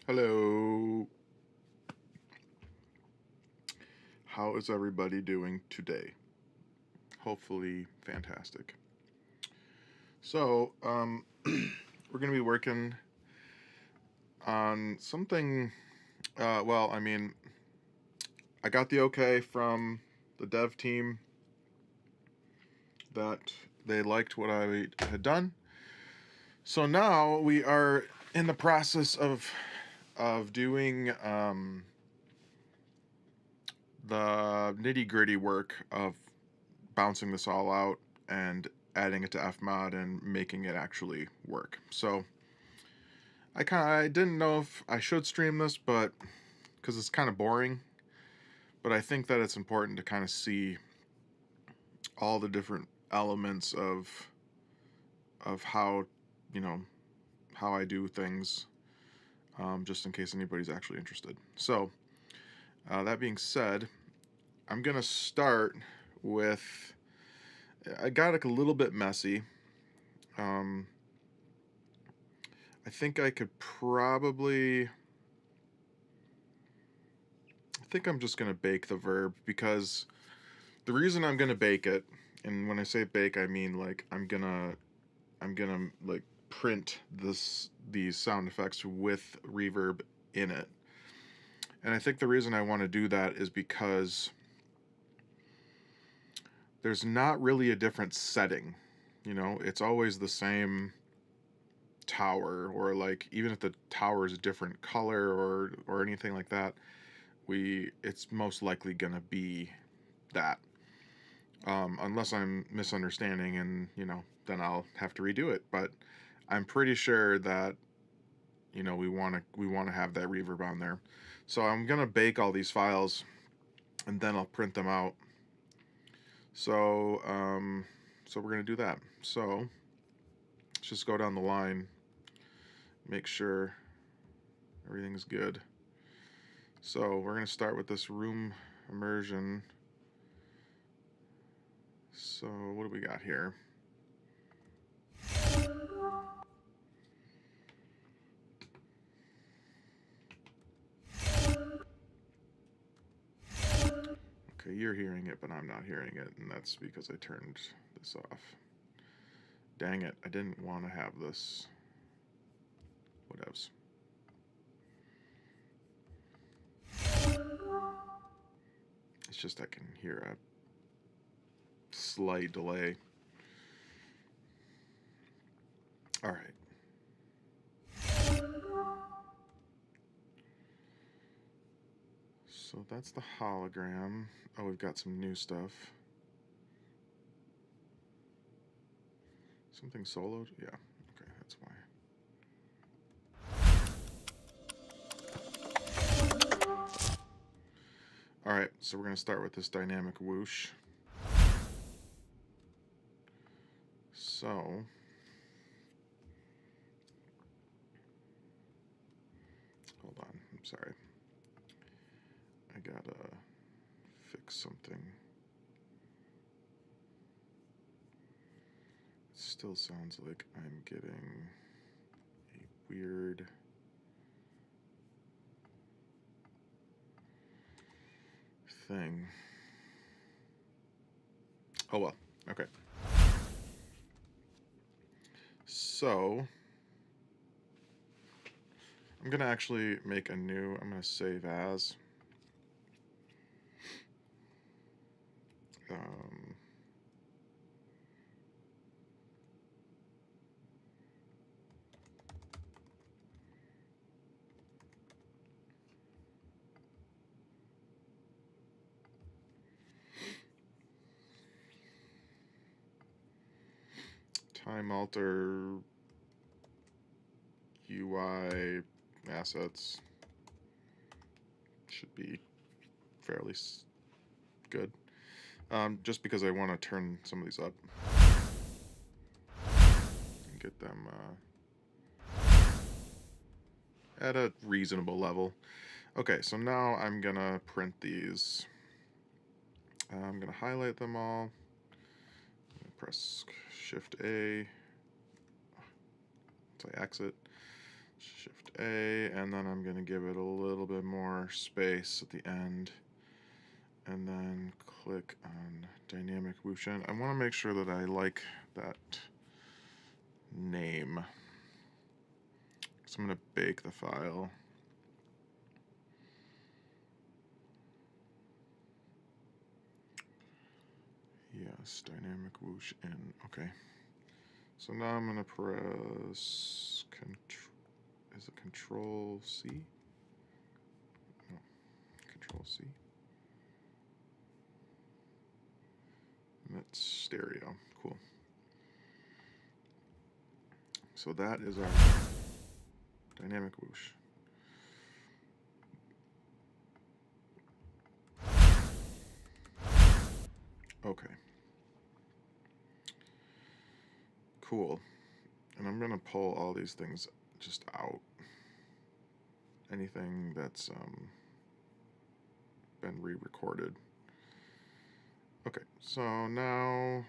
Hello. How is everybody doing today? Hopefully fantastic. So, we're going to be working on something. Well, I mean, I got the okay from the dev team that they liked what I had done. So now we are in the process of doing the nitty-gritty work of bouncing this all out and adding it to fmod and making it actually work. So I didn't know if I should stream this, but because it's kind of boring, but I think that it's important to kind of see all the different elements of how, you know, how I do things, just in case anybody's actually interested. So that being said, I'm gonna start with, I got it a little bit messy. I think I could probably, I think I'm just gonna bake the verb, because the reason I'm gonna bake it, and when I say bake, I mean like I'm gonna like print these sound effects with reverb in it. And I think the reason I want to do that is because there's not really a different setting. You know, it's always the same tower, or like even if the tower is a different color or anything like that, it's most likely gonna be that. Unless I'm misunderstanding, and then I'll have to redo it. But I'm pretty sure that we want to have that reverb on there. So I'm gonna bake all these files, and then I'll print them out. So so we're gonna do that. So let's just go down the line, make sure everything's good. So we're gonna start with this room immersion. So what do we got here? Okay, you're hearing it, but I'm not hearing it, and that's because I turned this off. Dang it, I didn't want to have this. Whatevs. It's just I can hear a slight delay. All right. So that's the hologram. Oh, we've got some new stuff. Something soloed? Yeah, okay, that's why. Alright, so we're going to start with this dynamic whoosh. So, hold on, I'm sorry. I gotta fix something. It still sounds like I'm getting a weird thing. Oh well, okay. So, I'm gonna actually make a new, I'm gonna save as. Time alter UI assets should be fairly good. Just because I want to turn some of these up and get them at a reasonable level. Okay, so now I'm gonna print these. I'm gonna highlight them all. Press Shift A. So I exit. Shift A, and then I'm going to give it a little bit more space at the end. And then click on dynamic whoosh in. I want to make sure that I like that name. So I'm going to bake the file. Yes, dynamic whoosh in. Okay. So now I'm going to press is it Control C? No, Control C. And that's stereo. Cool. So that is our dynamic whoosh. Okay. Cool. And I'm going to pull all these things just out. Anything that's been re-recorded. Okay, so now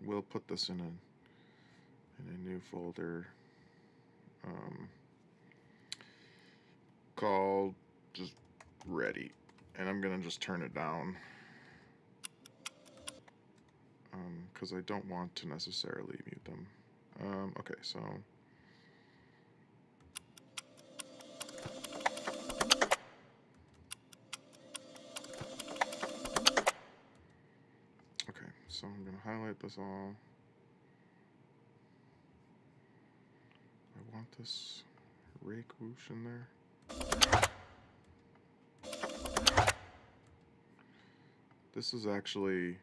we'll put this in a new folder called just ready, and I'm gonna just turn it down because I don't want to necessarily mute them. Okay, so I'm gonna highlight this all. I want this rake whoosh in there. This is actually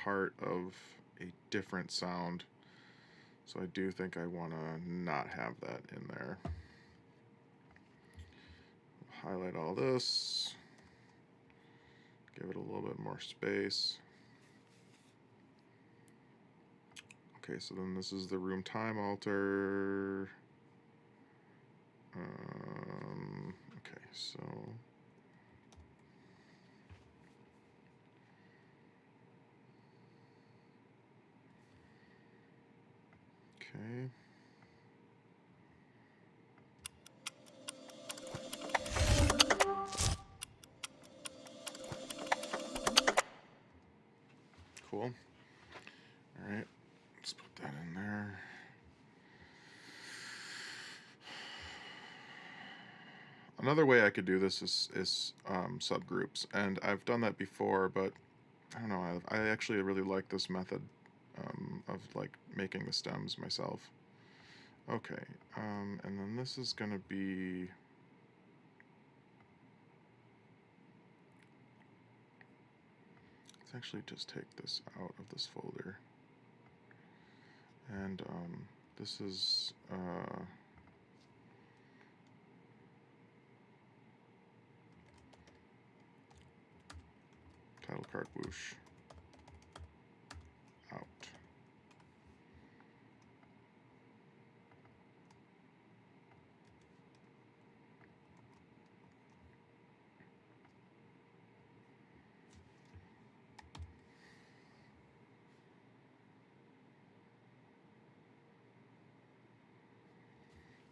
part of a different sound, so I do think I want to not have that in there. Highlight all this, give it a little bit more space. Okay, so then this is the room time alter. Okay, so okay. Cool. All right, let's put that in there. Another way I could do this is subgroups, and I've done that before, but I don't know. I actually really like this method of like making the stems myself. Okay, and then this is gonna be. Let's actually just take this out of this folder, and this is. Title card whoosh out.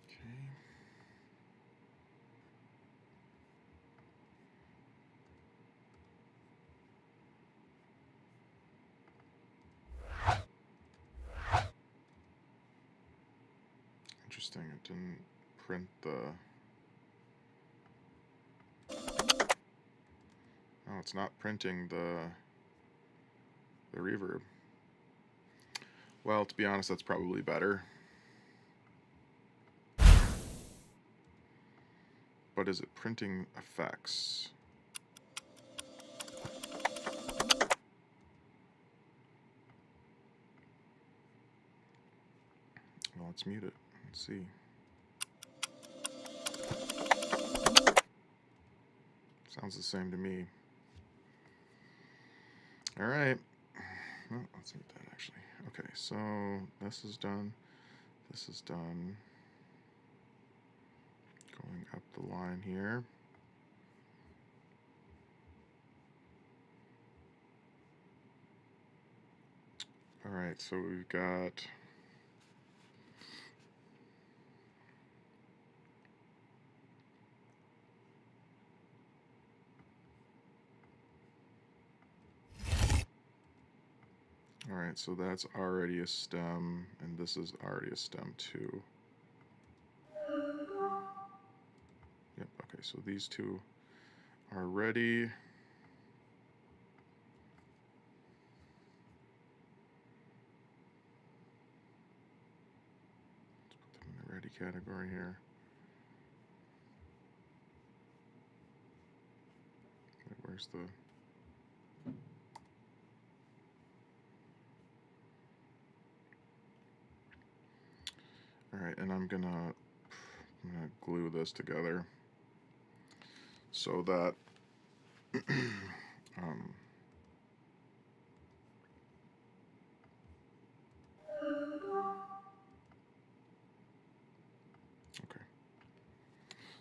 Okay. Interesting, it didn't print the. Oh, it's not printing the reverb. Well, to be honest, that's probably better. But is it printing effects? Well, let's mute it. Let's see. Sounds the same to me. All right. Well, let's mute that actually. Okay, so this is done. This is done. Going up the line here. All right, so we've got Alright, so that's already a stem, and this is already a stem too. Yep, okay, so these two are ready. Let's put them in the ready category here. Wait, where's the... Alright, and I'm gonna glue this together so that okay.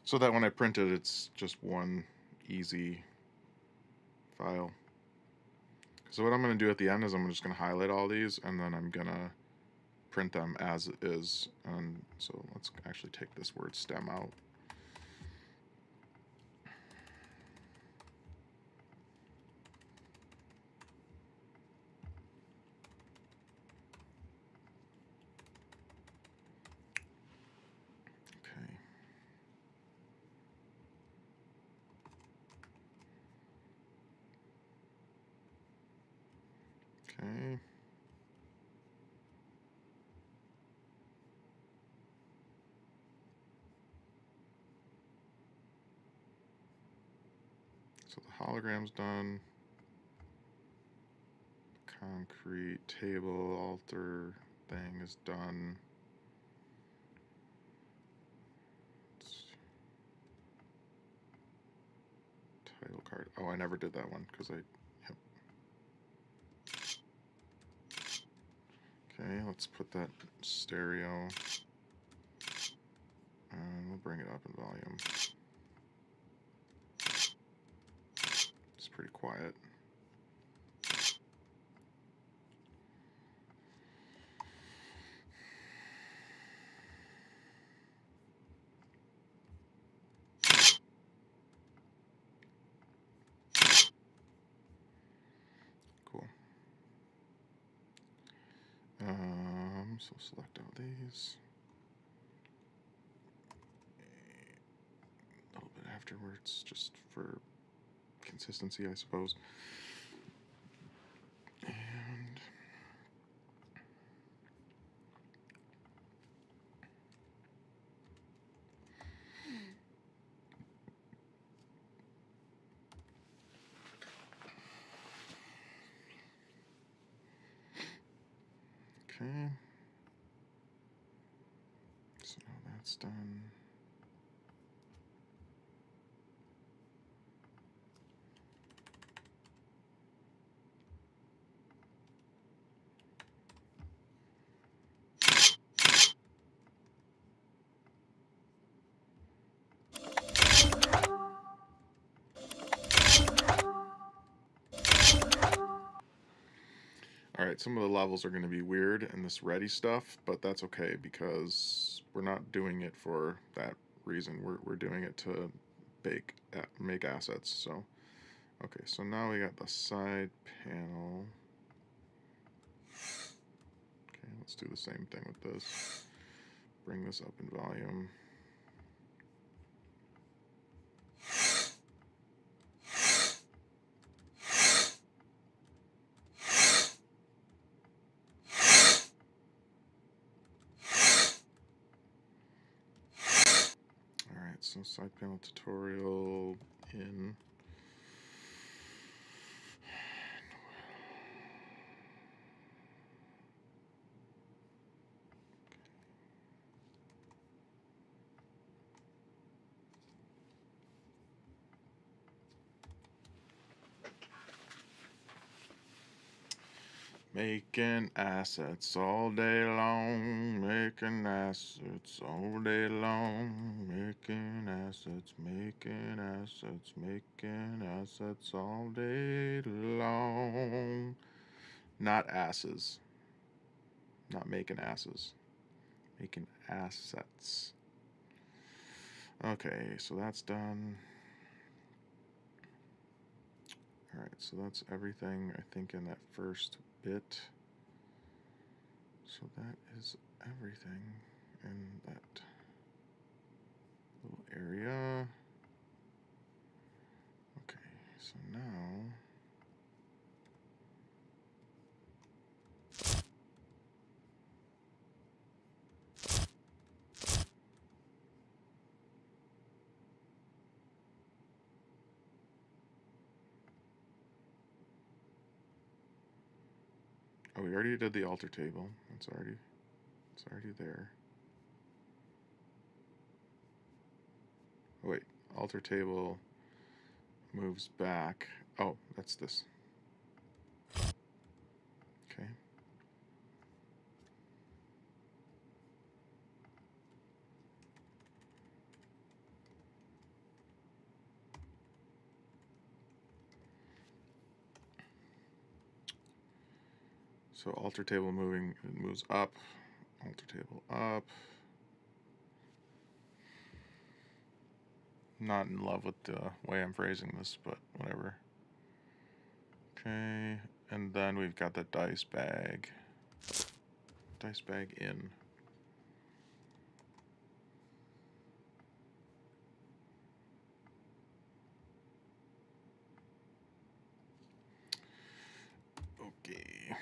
So that when I print it, it's just one easy file. So what I'm going to do at the end is I'm just going to highlight all these, and then I'm going to print them as is. And so let's actually take this word stem out. Okay. Okay. So the hologram's done. Concrete table altar thing is done. Title card. Oh, I never did that one because I... Yep. Okay, let's put that stereo. And we'll bring it up in volume. It's pretty quiet. Cool. So select all these. A little bit afterwards, just for consistency, I suppose. And okay. So now that's done. Alright, some of the levels are going to be weird in this ready stuff, but that's okay because we're not doing it for that reason. We're doing it to make assets. So, okay, so now we got the side panel. Okay, let's do the same thing with this. Bring this up in volume. Alright, so side panel tutorial in. Making assets all day long, making assets all day long, making assets all day long. Not asses. Not making asses. Making assets. Okay, so that's done. Alright, so that's everything I think in that first bit. So that is everything in that little area. Okay, so now oh, we already did the alter table. It's already there. Oh, wait, alter table moves back. Oh, that's this. Okay. So alter table moving, it moves up. Alter table up. Not in love with the way I'm phrasing this, but whatever. Okay, and then we've got the dice bag. Dice bag in. Okay.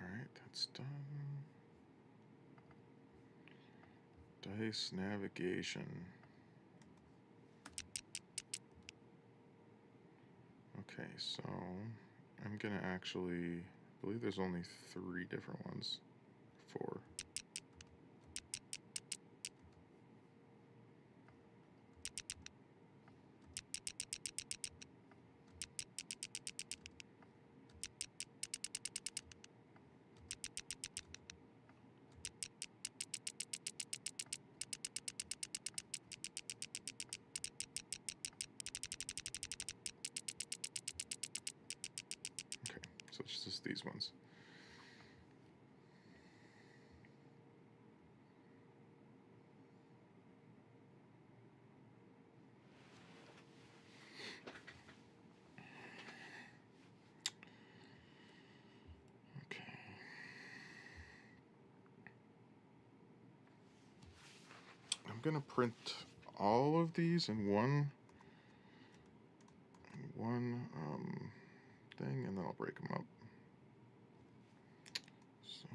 Alright, that's done. Dice navigation. Okay, so I'm gonna actually, I believe there's only 3 different ones. 4. Okay, so it's just these ones. Okay. I'm gonna print all of these in one thing, and then I'll break them up. So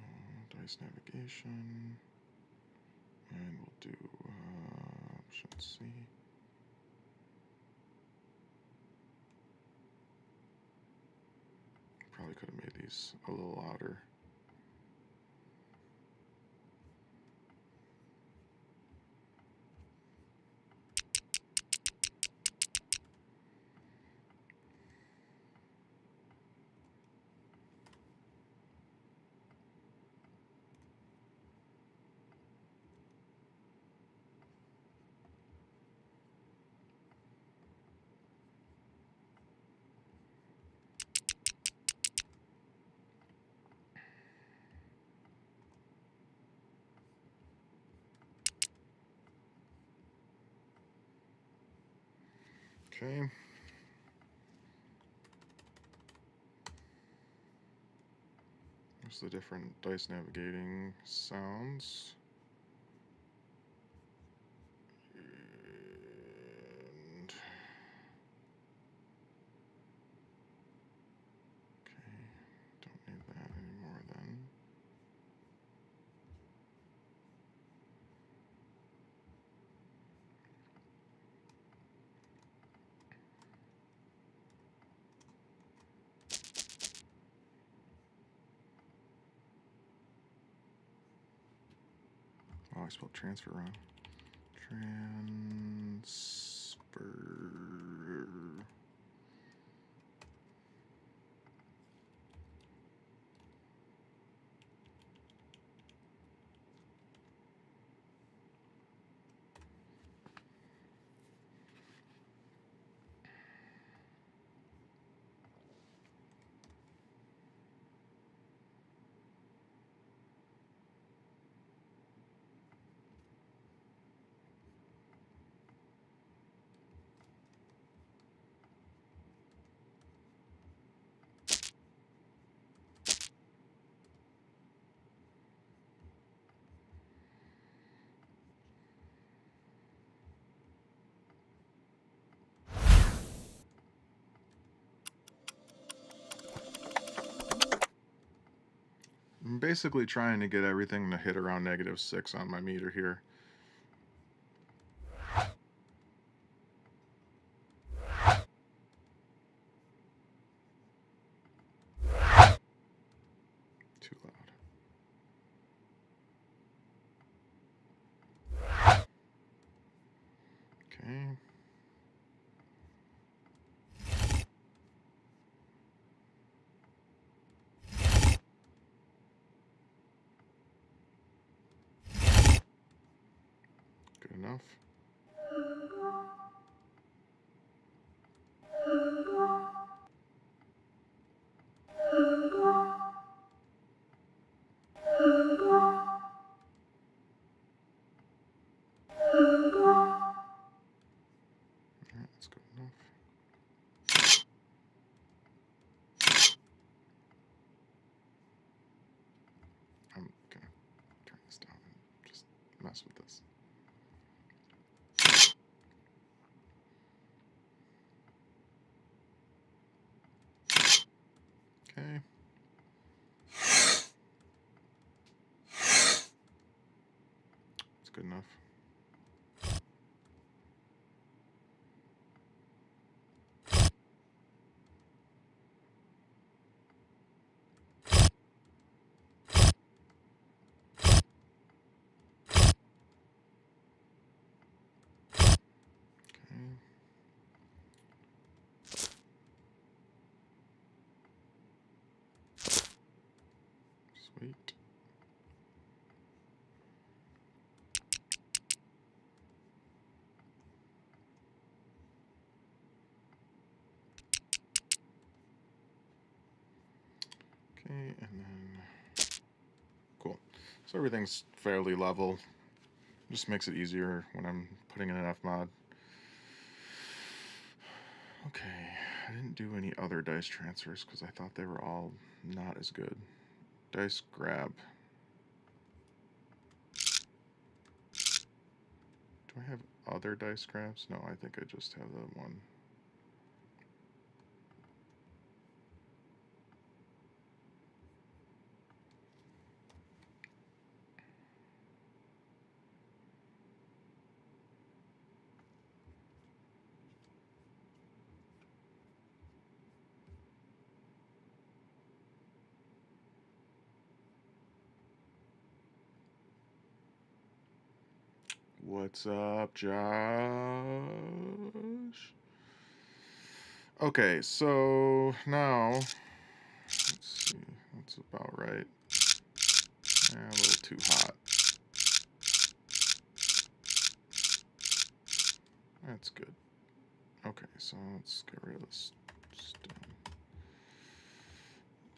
dice navigation, and we'll do option C. Probably could have made these a little louder. Okay. There's the different dice navigating sounds. And okay, don't need that anymore then. Oh, I spelled transfer wrong. Transfer. I'm basically trying to get everything to hit around -6 on my meter here. Too loud. Okay. Good enough. That's good enough. I'm gonna turn this down and just mess with this. Okay. It's good enough. Okay. Sweet. Okay, and then cool. So everything's fairly level. Just makes it easier when I'm putting in an Fmod. Okay, I didn't do any other dice transfers because I thought they were all not as good. Dice grab. Do I have other dice grabs? No, I think I just have the one. What's up, Josh? Okay, so now, let's see, that's about right. Yeah, a little too hot. That's good. Okay, so let's get rid of this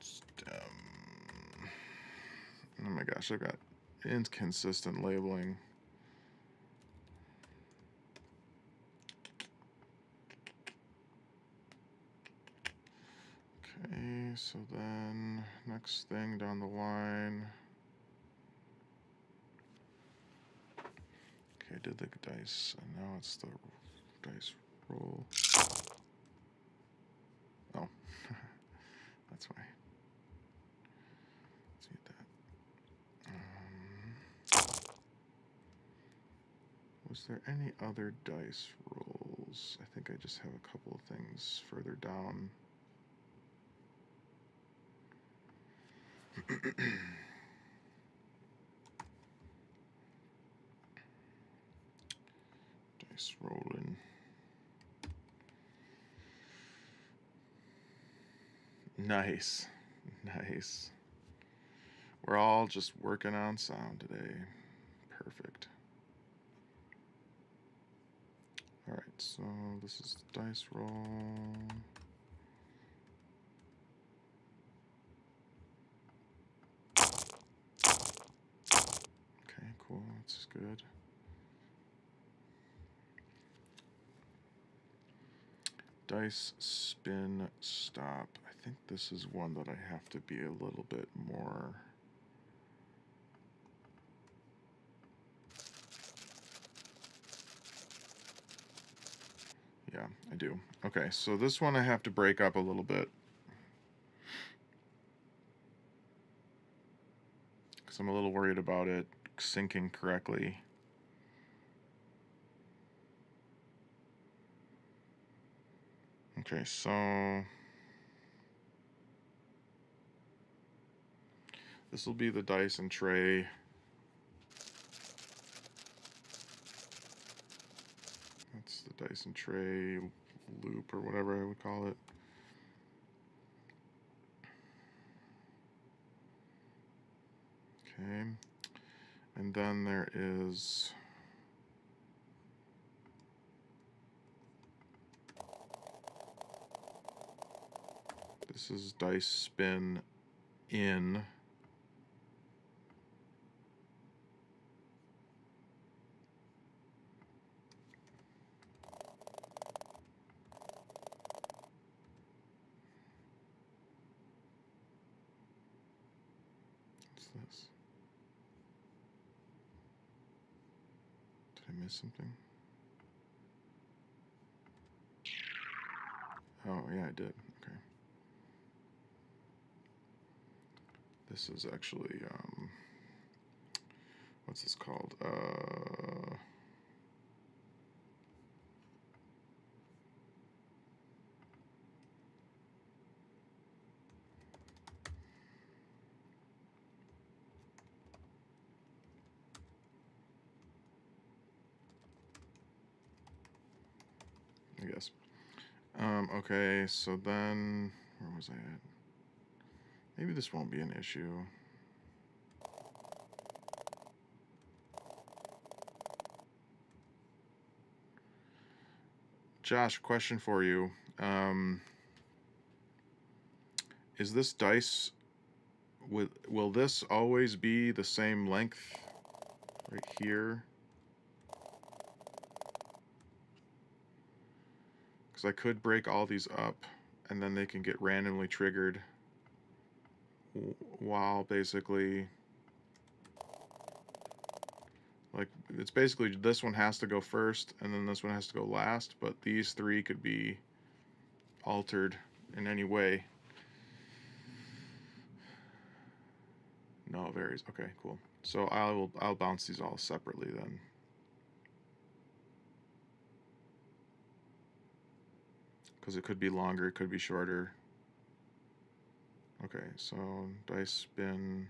stem. Oh my gosh, I've got inconsistent labeling. Okay, so then next thing down the line. Okay, I did the dice, and now it's the dice roll. Oh, that's why. Let's get that. Was there any other dice rolls? I think I just have a couple of things further down. Dice rolling. Nice. Nice. We're all just working on sound today. Perfect. Alright, so this is the dice roll. Okay, cool, that's good. Dice spin stop. I think this is one that I have to be a little bit more. Yeah, I do. Okay, so this one I have to break up a little bit. because I'm a little worried about it syncing correctly. Okay, so this will be the Dyson tray. That's the Dyson tray loop or whatever I would call it. Okay, and then there is this is dice spin in. What's this? Did I miss something? Oh, yeah, I did. Okay. This is actually, what's this called? I guess. Okay, so then, where was I at? Maybe this won't be an issue. Josh, question for you. Is this dice, will this always be the same length right here? Because I could break all these up and then they can get randomly triggered while basically, like, it's basically this one has to go first and then this one has to go last, but these three could be altered in any way. No, it varies. Okay, cool. So I'll bounce these all separately then. Because it could be longer, it could be shorter. Okay, so dice spin.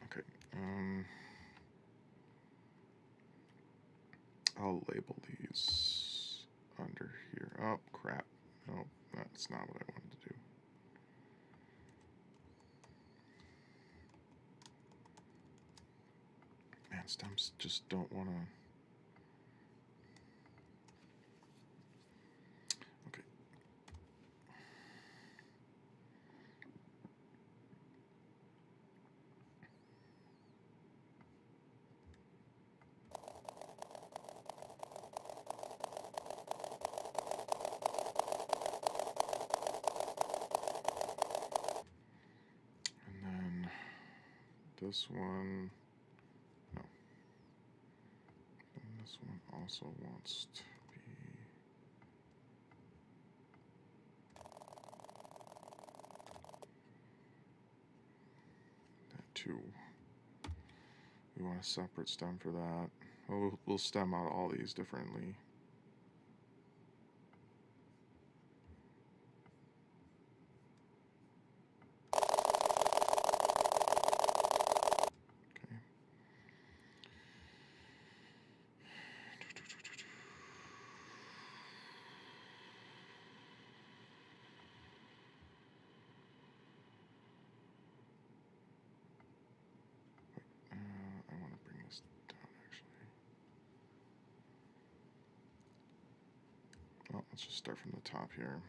Okay, I'll label these under here. Oh, crap. No, that's not what I wanted to do. Man, stems just don't want to. Okay. And then this one, no. And this one also wants to be that too. We want a separate stem for that. We'll stem out all these differently. I want to bring this down actually. Well, let's just start from the top here.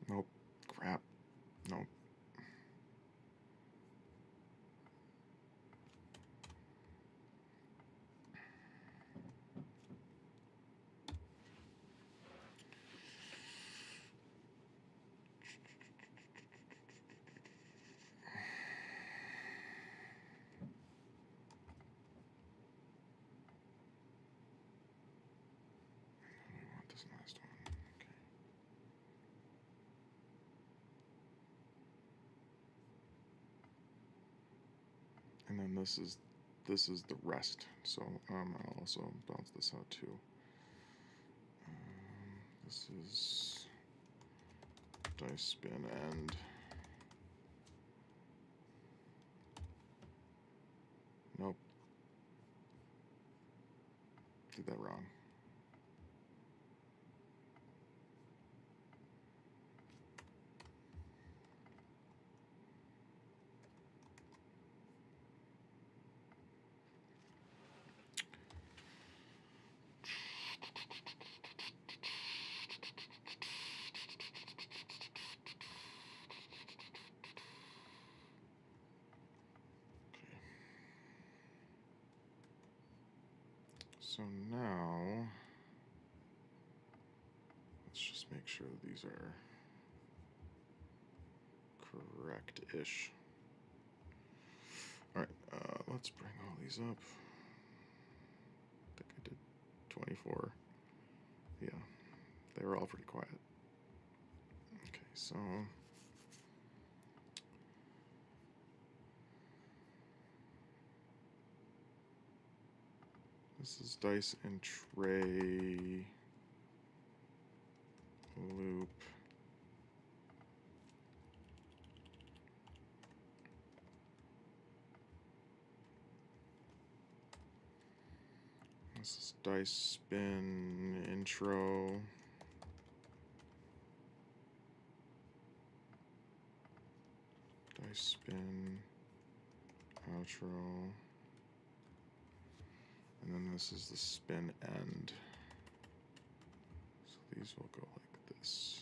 Nope. Crap. Nope. And then this is the rest. So I'll also bounce this out too. This is dice spin end. Nope. Did that wrong. So now, let's just make sure that these are correct-ish. All right, let's bring all these up. I think I did 24. Yeah, they were all pretty quiet. Okay, so this is dice and tray loop. This is dice spin intro. Dice spin outro. And then this is the spin end. So these will go like this.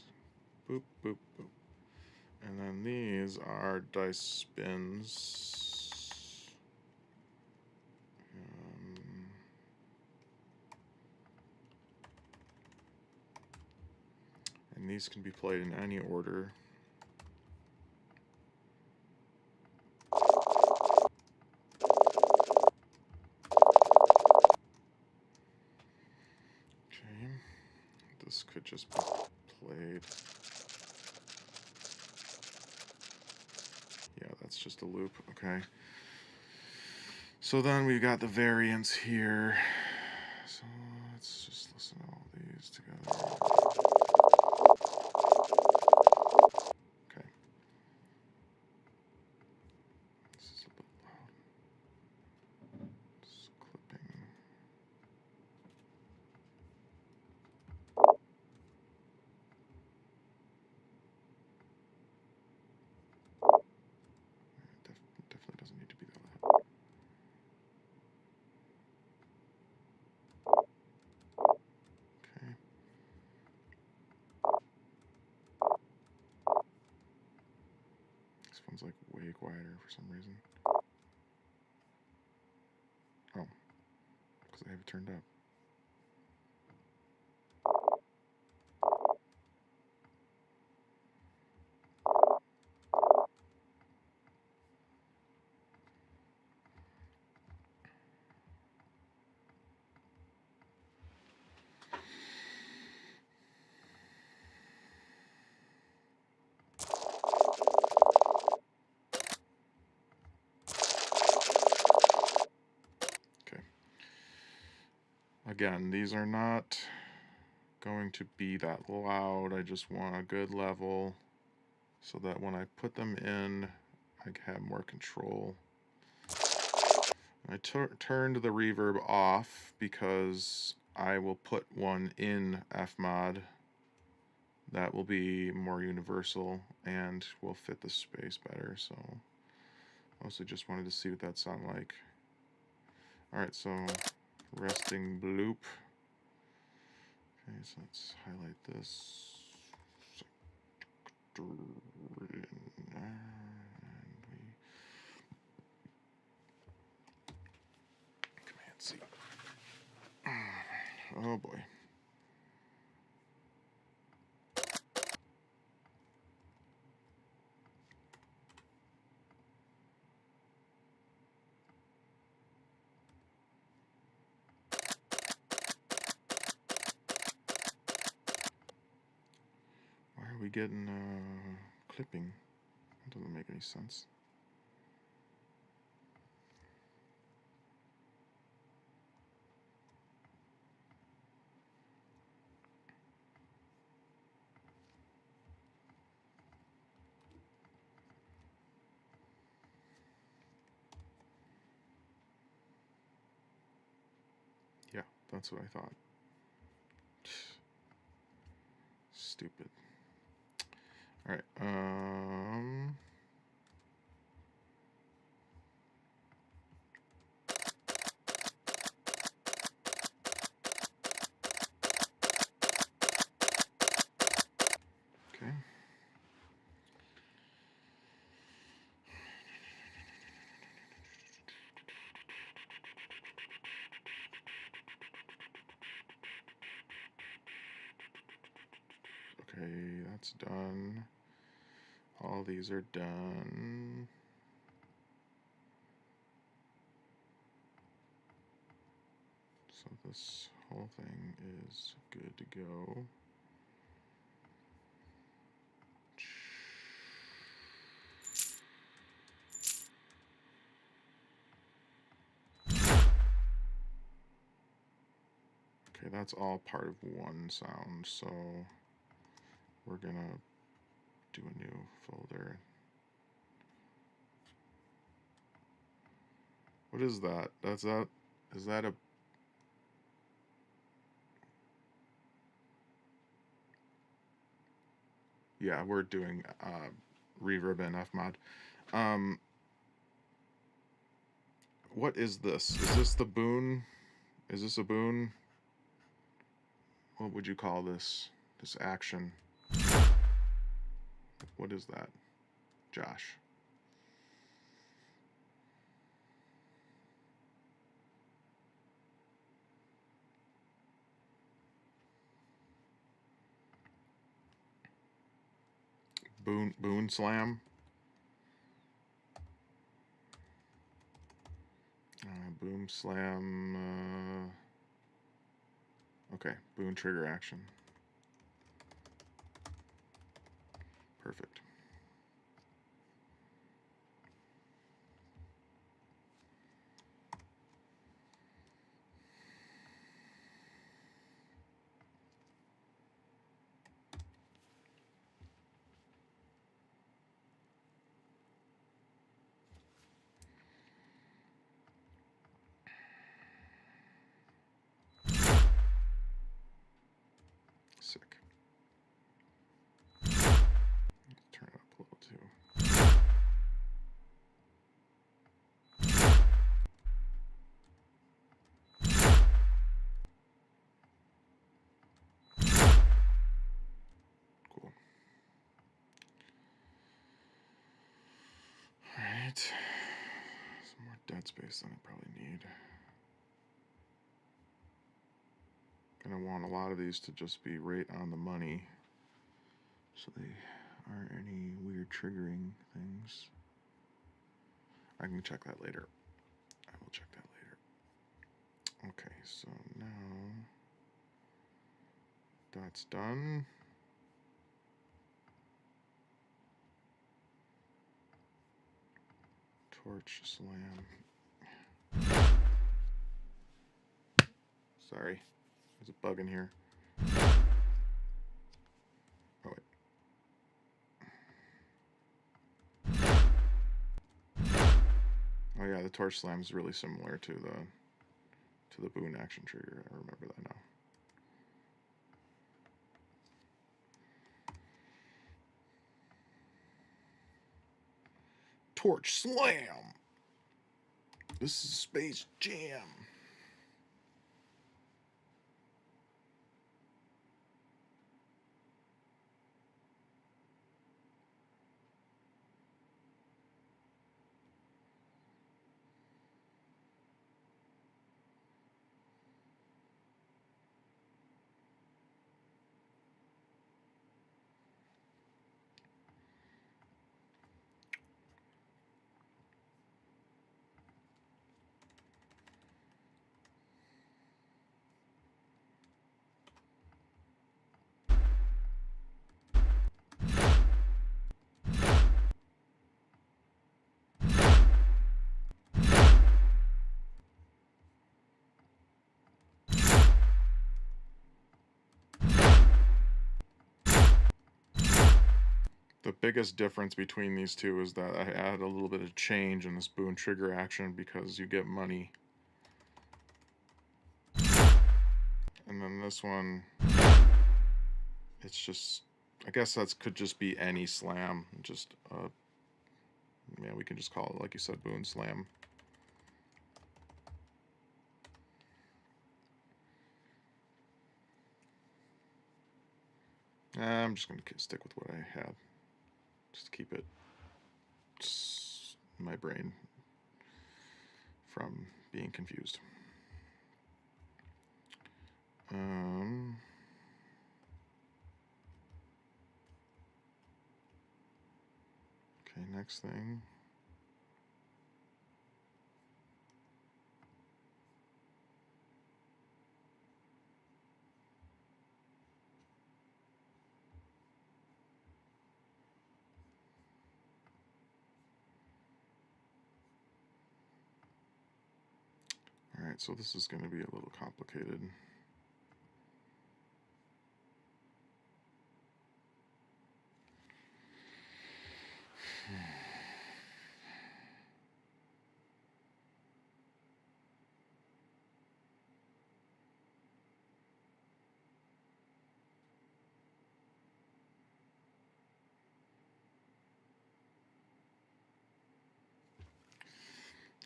Boop, boop, boop. And then these are dice spins. And these can be played in any order. Okay, this could just be played. Yeah, that's just a loop, okay. So then we've got the variants here. So let's just listen to all these together. Okay. This is a bit loud. Just clipping. It definitely doesn't need to be that loud. Okay. This one's like way quieter for some reason. Oh, because I have it turned up. Okay. Again, these are not going to be that loud. I just want a good level so that when I put them in, I have more control. I turned the reverb off because I will put one in Fmod that will be more universal and will fit the space better. So mostly just wanted to see what that sounded like. Alright, so resting bloop. Okay, so let's highlight this. Command C. Oh boy. Why are we getting clipping? That doesn't make any sense. That's what I thought. Stupid. All right. Okay. Okay, that's done. All these are done. So this whole thing is good to go. Okay, that's all part of one sound, so we're gonna do a new folder. What is that? Is that a... Yeah, we're doing reverb and fmod. What is this? Is this the boon? Is this a boon? What would you call this? This action? What is that, Josh? Boon slam? Boom slam. Okay, boon trigger action. Perfect. Sick. Turn it up a little too. Cool. Alright. Some more dead space than I probably need. Gonna want a lot of these to just be right on the money, so they aren't any weird triggering things. I can check that later. I will check that later. Okay, so now that's done. Torch slam. Sorry, there's a bug in here. Oh wait. Oh yeah, the torch slam is really similar to the boon action trigger. I remember that now. Torch slam. This is Space Jam. The biggest difference between these two is that I add a little bit of change in this boon trigger action because you get money. And then this one, it's just, I guess that could just be any slam. Just, yeah, we can just call it, like you said, Boone Slam. I'm just going to stick with what I had. Just keep it, my brain from being confused. Okay, next thing. Alright, so this is going to be a little complicated.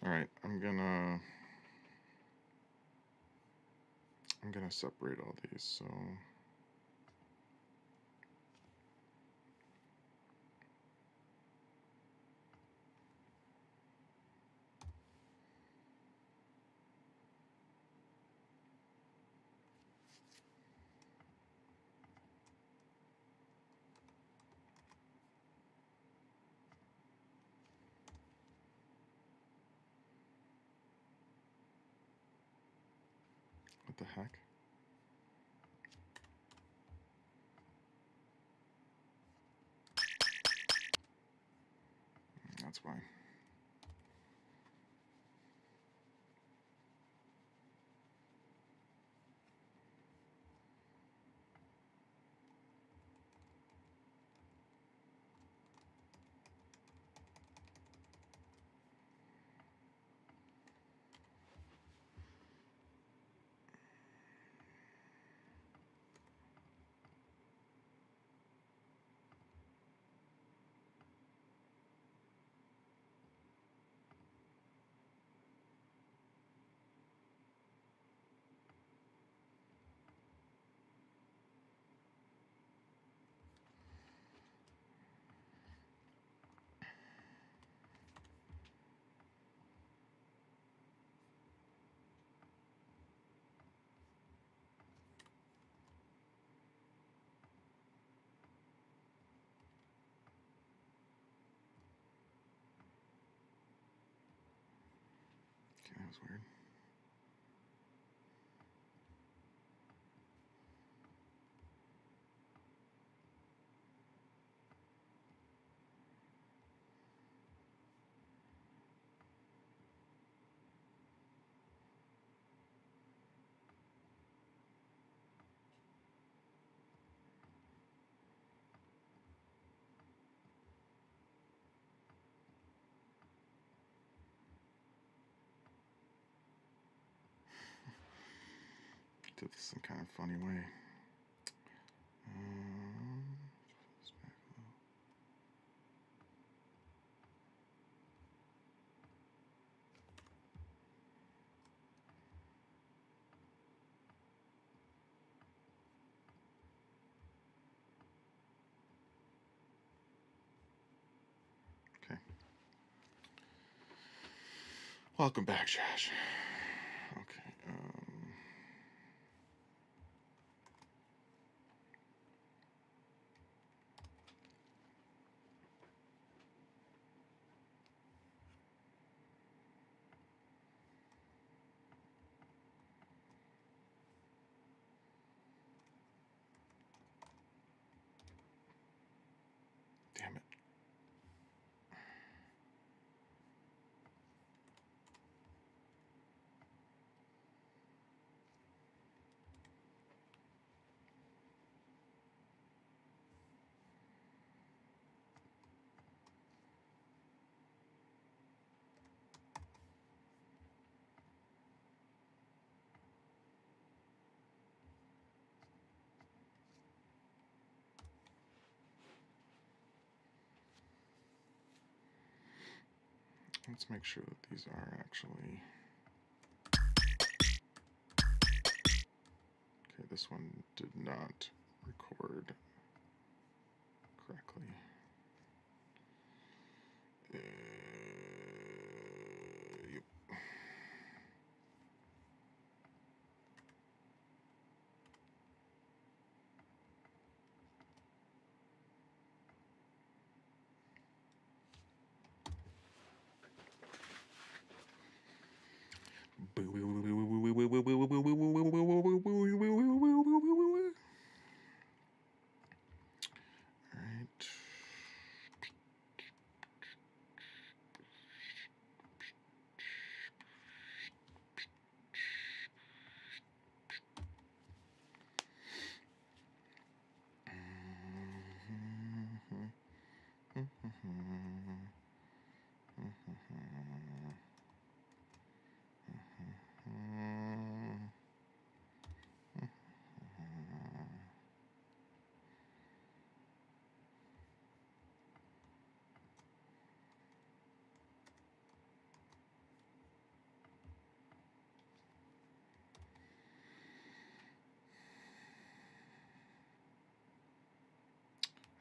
Alright, I'm gonna separate all these, so what the heck? That's why. Okay, that was weird. Did this in kind of funny way. Okay. Welcome back, Josh. Okay. Damn it. Let's make sure that these are actually... Okay, this one did not record correctly. Yep.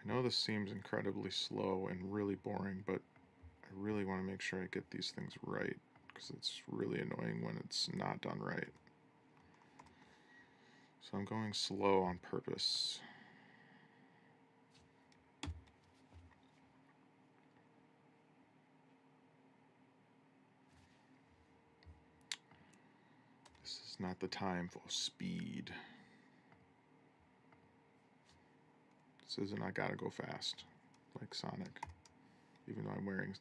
I know this seems incredibly slow and really boring, but I really want to make sure I get these things right, because it's really annoying when it's not done right. So I'm going slow on purpose. This is not the time for speed. This isn't I gotta go fast, like Sonic. Even though I'm wearing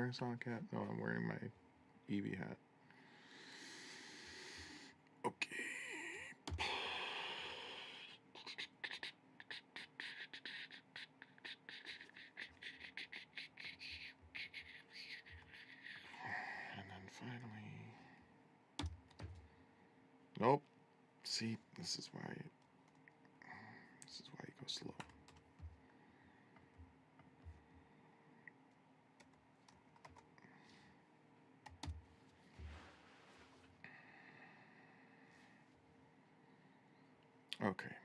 a Sonic hat? No, I'm wearing my Eevee hat. Okay. And then finally... Nope. See, this is why you go slow. Okay,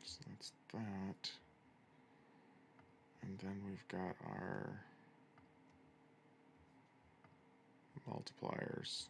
so that's that. And then we've got our multipliers.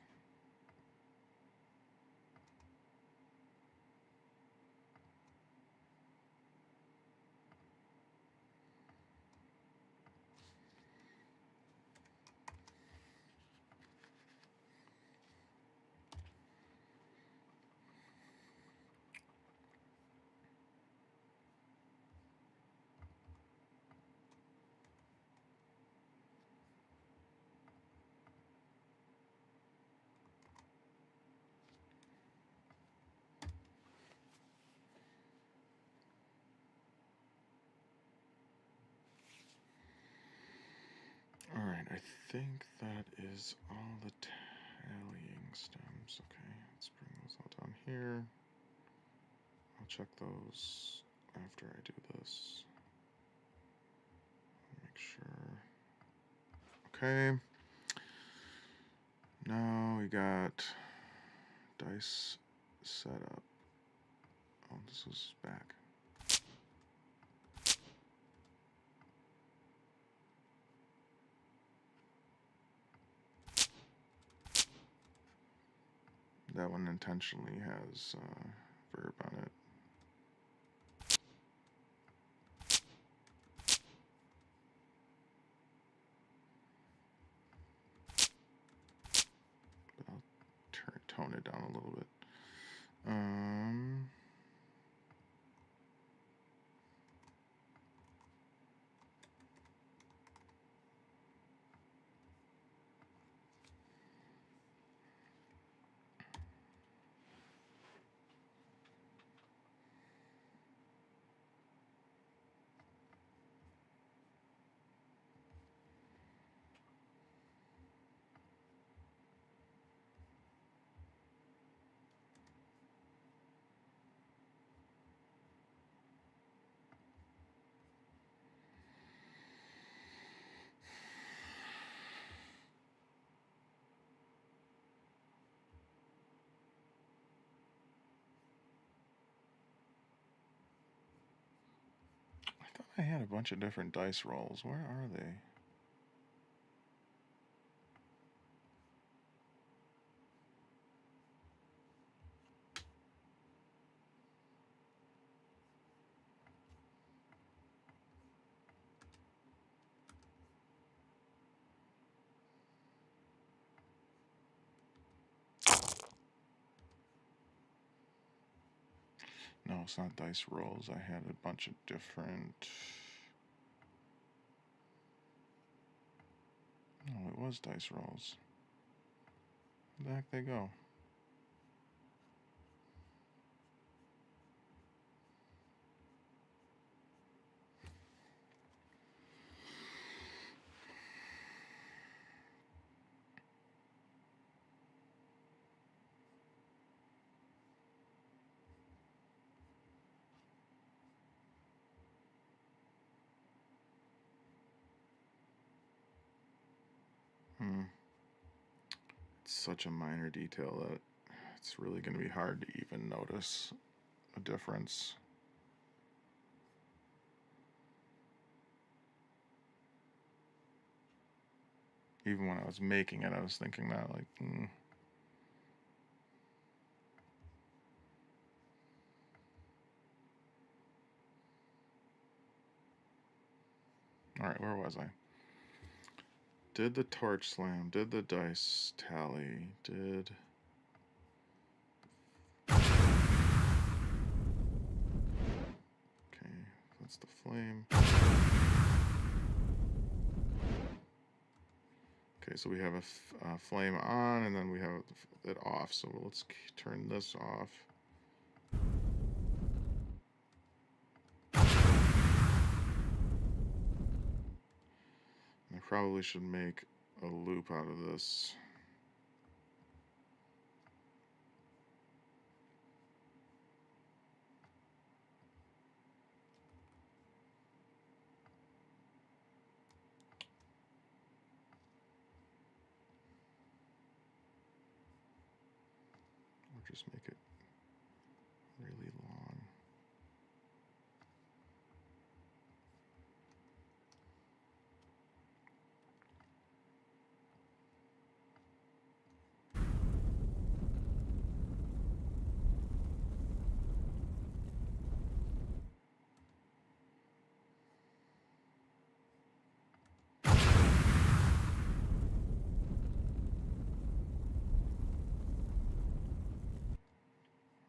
Alright, I think that is all the tallying stems. Okay, let's bring those all down here. I'll check those after I do this. Make sure. Okay. Now we got dice setup. Oh, this is back. That one intentionally has verb on it. But I'll tone it down a little bit. I had a bunch of different dice rolls. Where are they? No, it's not dice rolls. I had a bunch of different... No, it was dice rolls. Where the heck they go? It's such a minor detail that it's really going to be hard to even notice a difference. Even when I was making it, I was thinking that, like, Alright, where was I? Did the torch slam, did the dice tally, did... Okay, that's the flame. Okay, so we have a flame on, and then we have it off, so let's turn this off. I probably should make a loop out of this. Or just make it really long.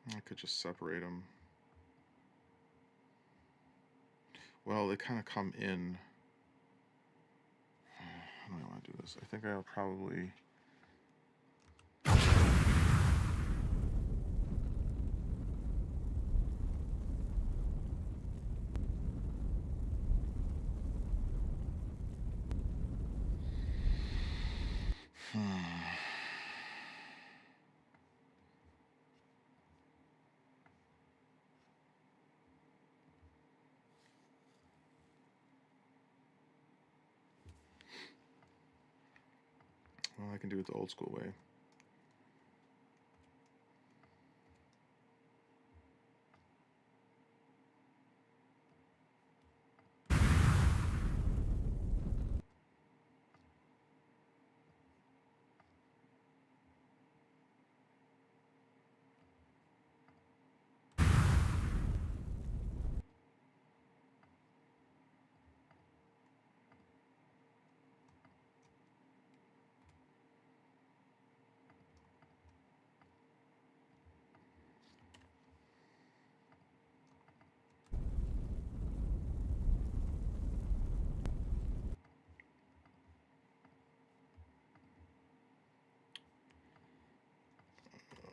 I could just separate them. Well, they kind of come in. How do I want to do this? I think I'll probably... Well, I can do it the old school way.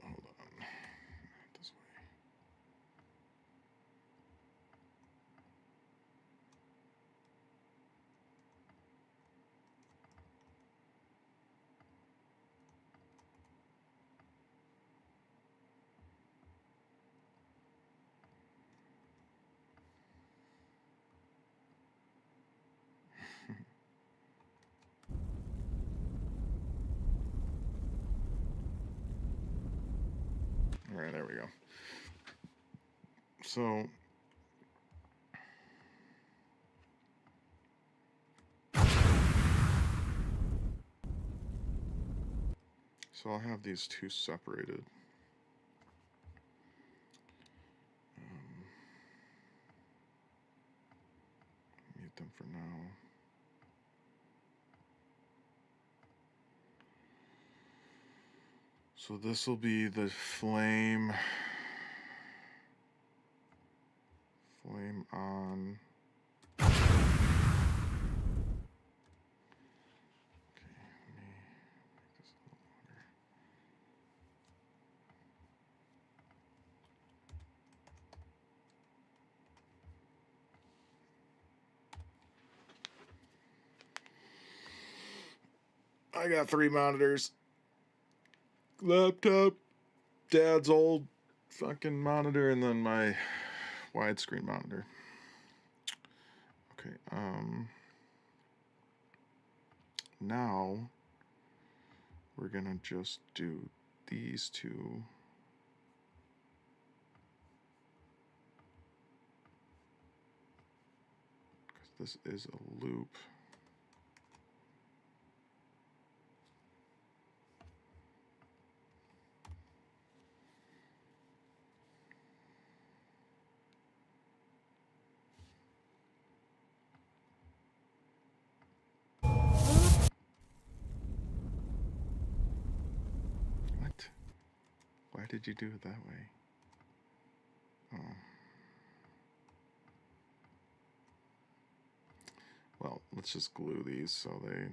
Hold on. This way. All right, there we go. So So I'll have these two separated. Mute them for now. So this will be the flame on. Okay, let me make this a little longer. I got 3 monitors. Laptop, dad's old fucking monitor, and then my widescreen monitor. Okay, now we're gonna just do these two. Because this is a loop. What? Why did you do it that way? Oh. Well, let's just glue these so they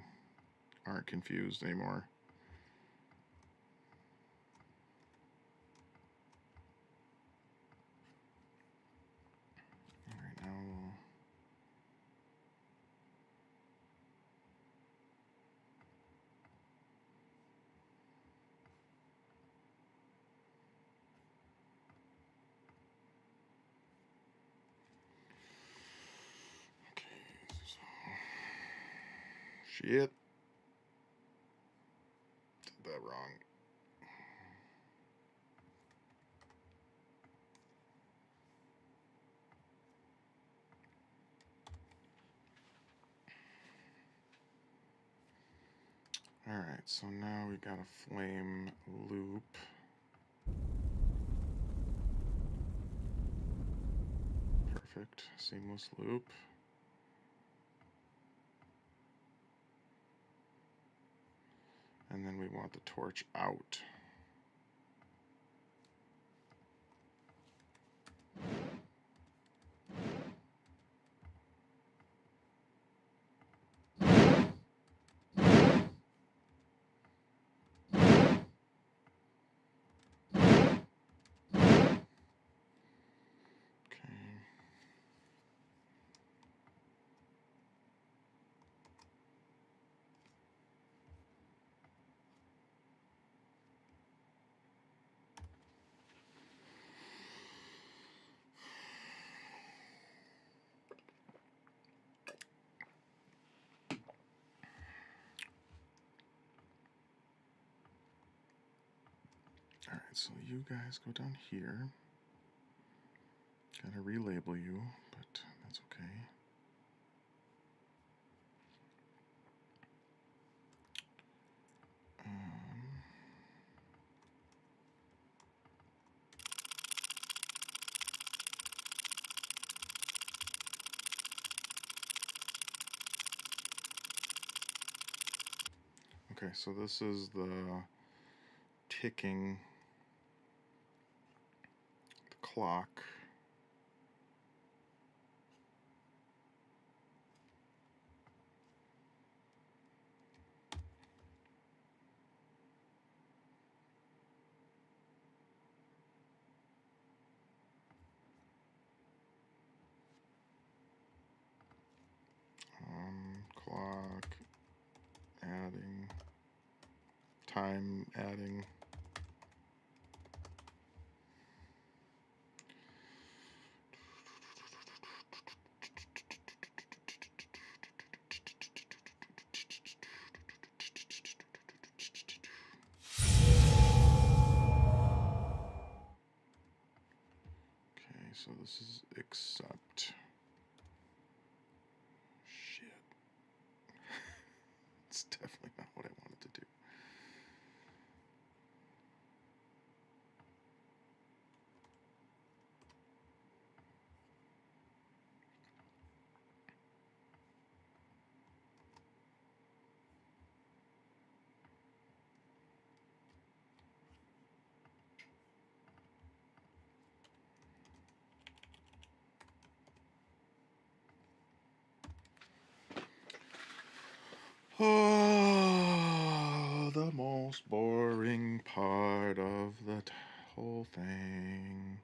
aren't confused anymore. All right, now we'll shit. Did that wrong. Alright, so now we got a flame loop. Perfect. Seamless loop. And then we want the torch out. Alright, so you guys go down here. Gotta relabel you, but that's okay. Okay, so this is the ticking clock. Clock, adding, time adding. Okay, so this is accept. Shit. It's definitely not what I wanted to do. Oh, the most boring part of the whole thing.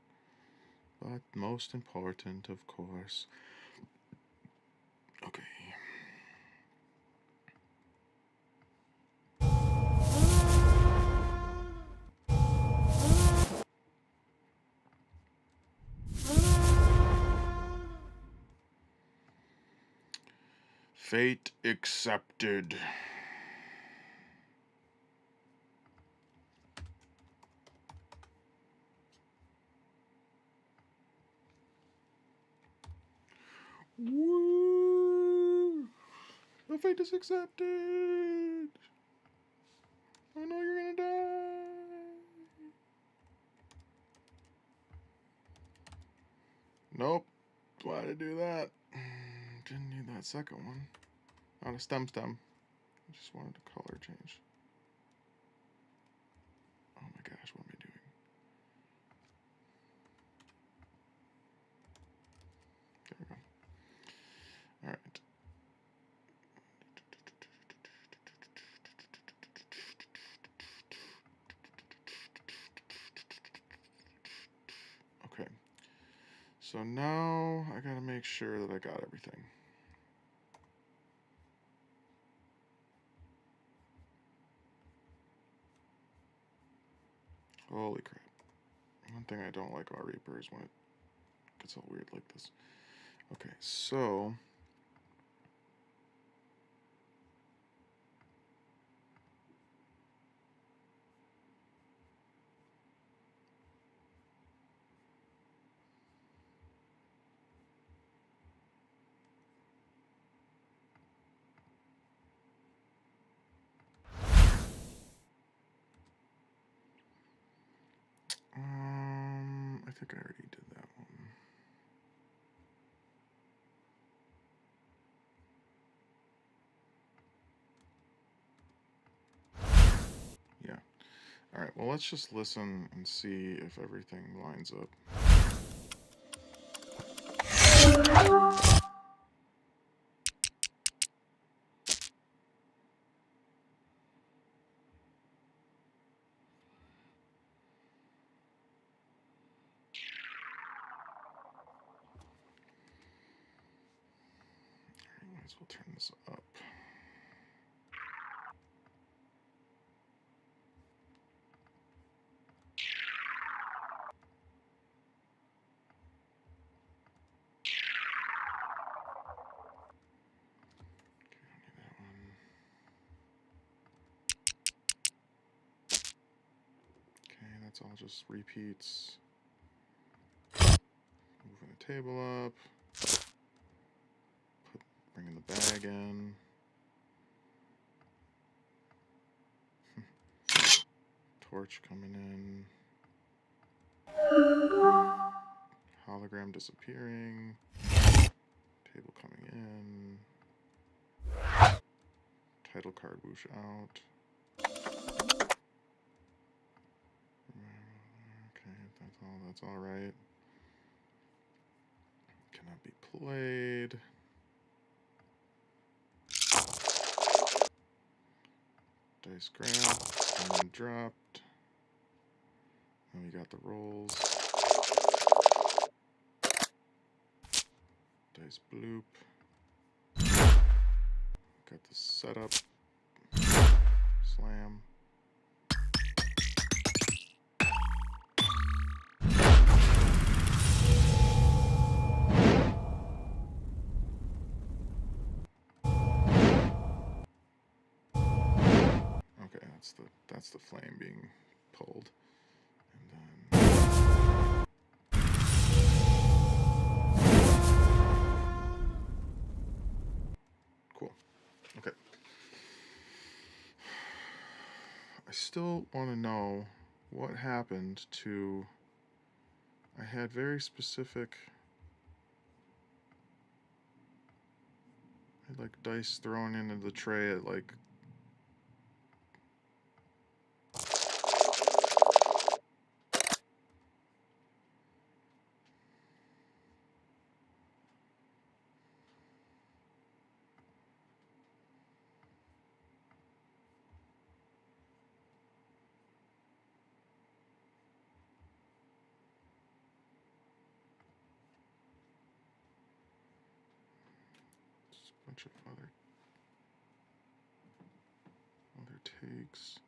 But most important, of course. Okay. Fate accepted. Woo! The fate is accepted. I know you're gonna die. Nope. Why'd I do that? Didn't need that second one. Not a stem. I just wanted a color change. Oh my gosh, what am I doing? There we go. Alright. Okay. So now I gotta make sure that I got everything. Holy crap. One thing I don't like about Reaper is when it gets all weird like this. Okay, so I think I already did that one. Yeah. Alright, well let's just listen and see if everything lines up. Might as well turn this up. Okay, that's all just repeats. Moving the table up. Bringing the bag in. Torch coming in. Hologram disappearing. Table coming in. Title card whoosh out. Okay, that's all right. Cannot be played. Dice grabbed and then dropped. And we got the rolls. Dice bloop. Got the setup. Slam. Okay, that's the flame being pulled. And then cool. Okay. I still want to know what happened to. I had very specific. I had like dice thrown into the tray at like. bunch of other takes.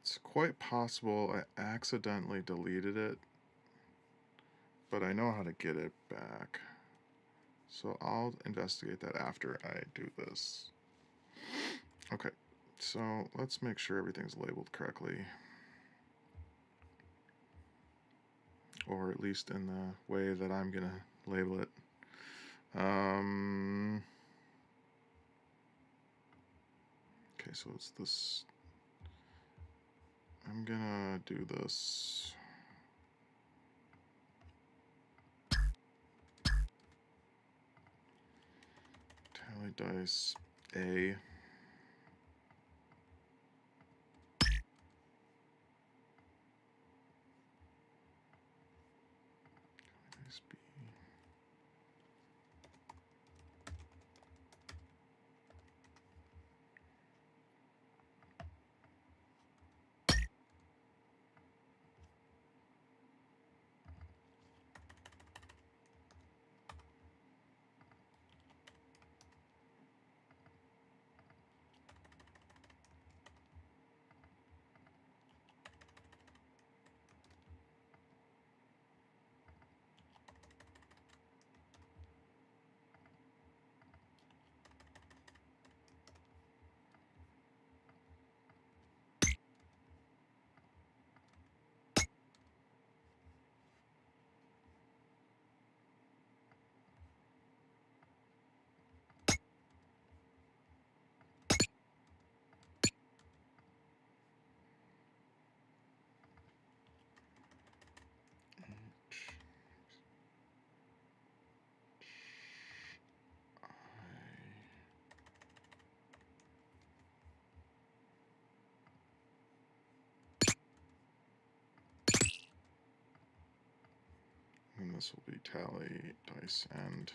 It's quite possible I accidentally deleted it, but I know how to get it back. So I'll investigate that after I do this. Okay, so let's make sure everything's labeled correctly. Or at least in the way that I'm gonna label it. Okay, so it's this. I'm gonna do this. Tally dice A. Dice B. And this will be tally dice and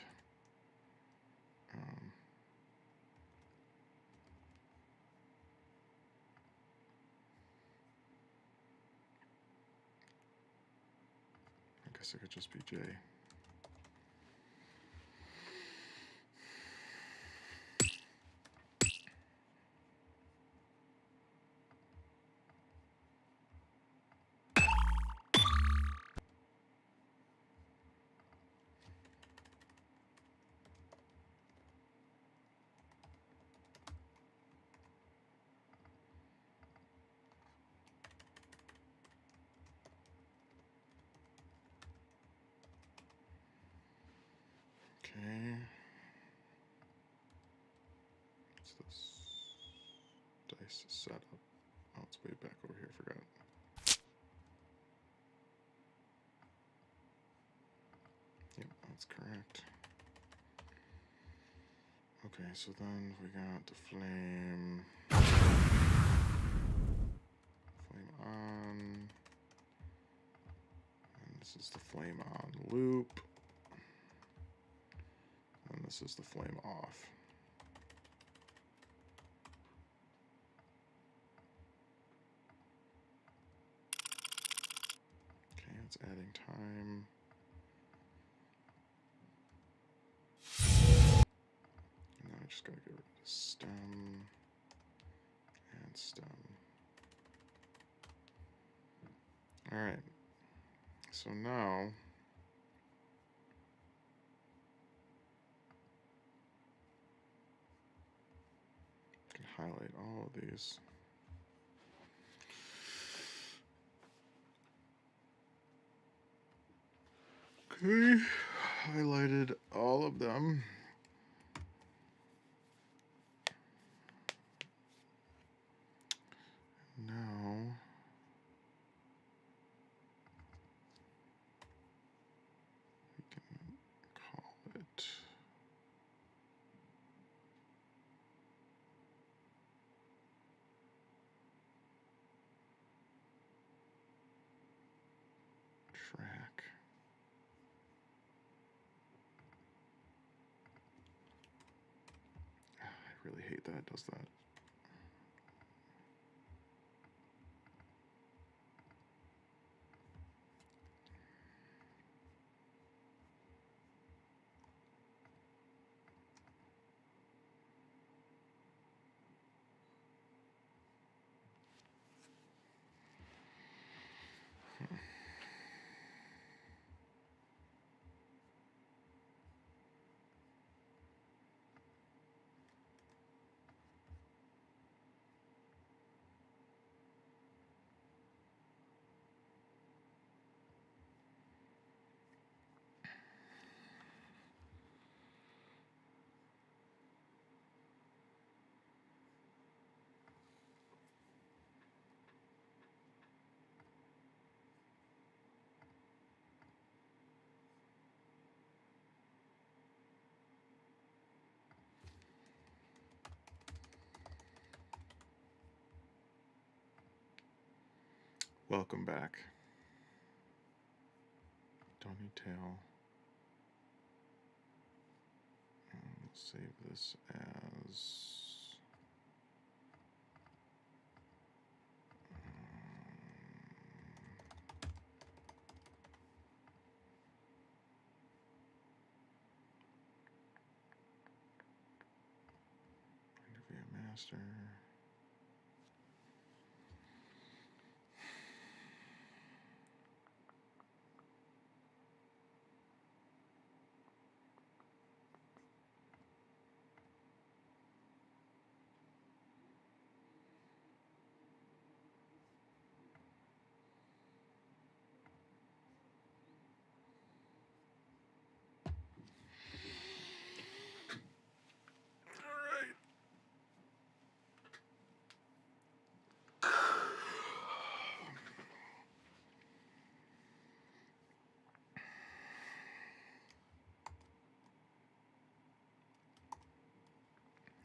I guess it could just be J. Okay. What's this? Dice setup. Oh, it's way back over here. I forgot. Yep, that's correct. Okay, so then we got the flame on, and this is the flame on loop, and this is the flame off. Okay, it's adding time. And now I just gotta get rid of the stem and stem. All right, so now I can highlight all of these. Okay, highlighted all of them. Now we can call it track. I really hate that it does that. Welcome back. Don't need tail. Let's save this as via master.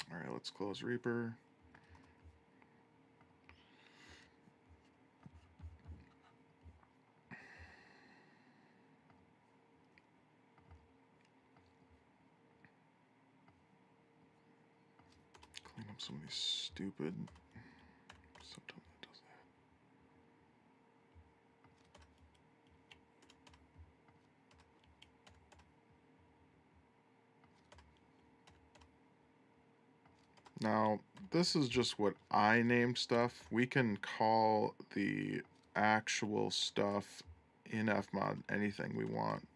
All right, let's close Reaper. Clean up some of these stupid. Sometimes it does that. Now, this is just what I named stuff. We can call the actual stuff in Fmod anything we want.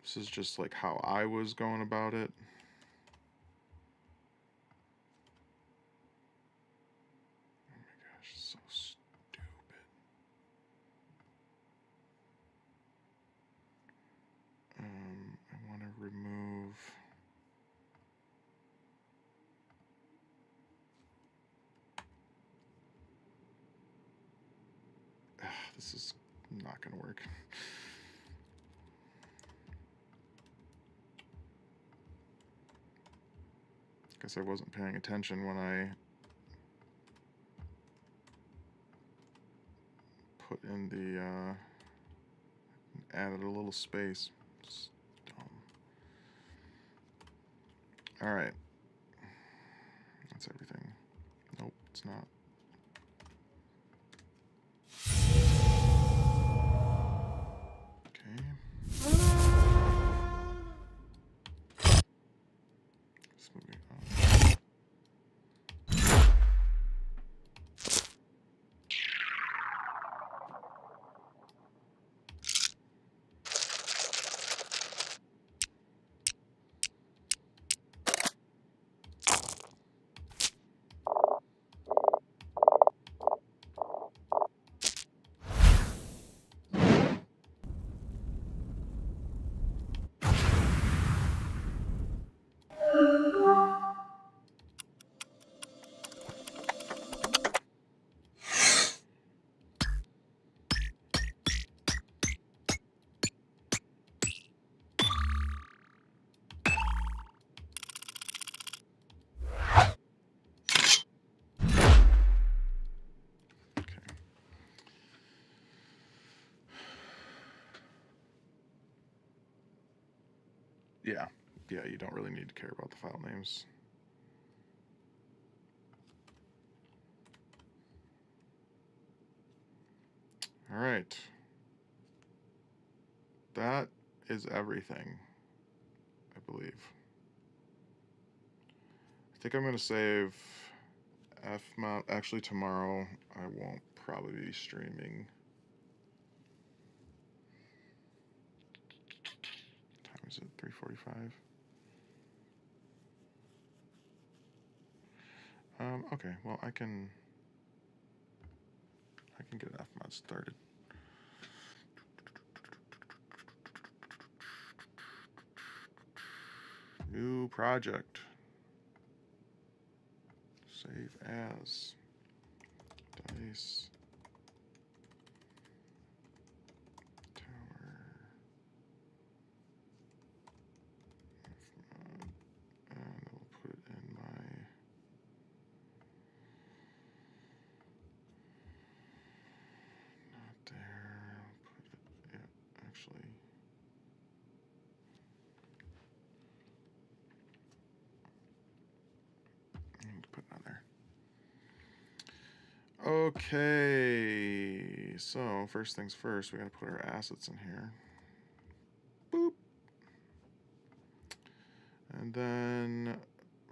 This is just like how I was going about it. Oh my gosh, so stupid. I want to remove. This is not going to work. Guess I wasn't paying attention when I put in the added a little space. It's dumb. All right, that's everything. Nope, it's not. Okay. Let's move it on. Yeah, you don't really need to care about the file names. All right. That is everything, I believe. I think I'm going to save Fmod. Actually, tomorrow I won't probably be streaming. What time is it? 3:45. Okay, well I can get Fmod started. New project. Save as. Dice. Tower. Fmod. And we'll put it in my Okay, so first things first, we gotta put our assets in here. Boop. And then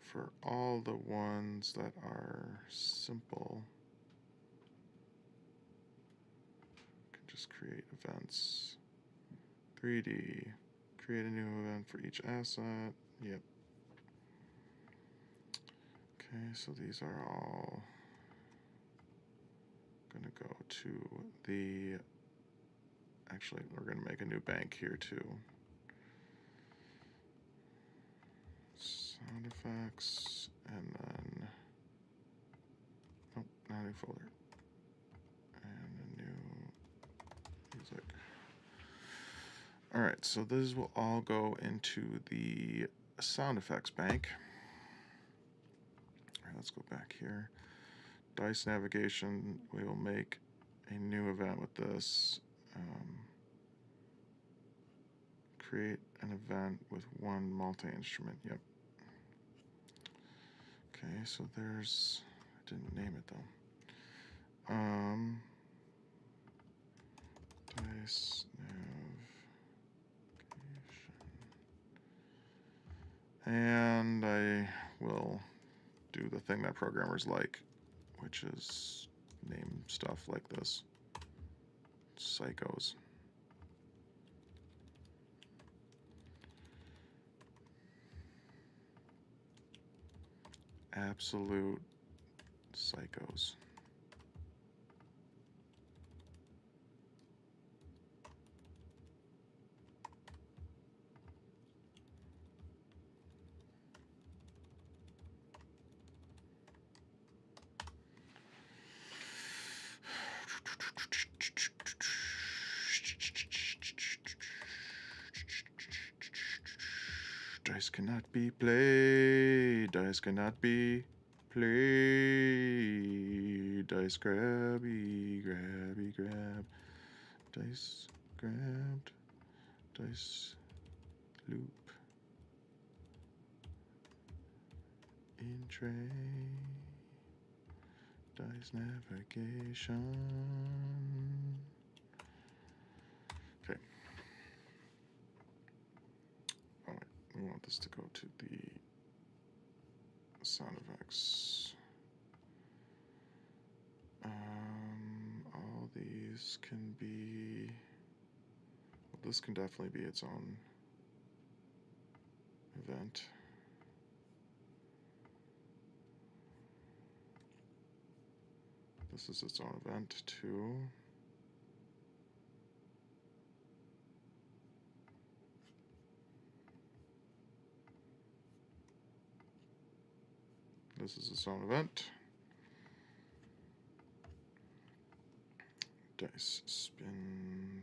for all the ones that are simple, we can just create events. 3D, create a new event for each asset. Yep. Okay, so these are all gonna go to the, actually we're gonna make a new bank here too. Sound effects, and then, nope, not a new folder. And a new music. Alright, so these will all go into the sound effects bank. Alright, let's go back here. Dice navigation, we will make a new event with this. Create an event with one multi-instrument. Yep. Okay, so there's, I didn't name it though. Dice navigation. And I will do the thing that programmers like, which is name stuff like this. Psychos. Absolute psychos. Dice cannot be played. Dice cannot be played. Dice grabby, grabby, grab. Dice grabbed. Dice loop. In tray. Dice navigation. Okay. Oh wait, we want this to go to the sound effects. All these can be, well, this can definitely be its own event. This is its own event too. This is its own event. Dice spin.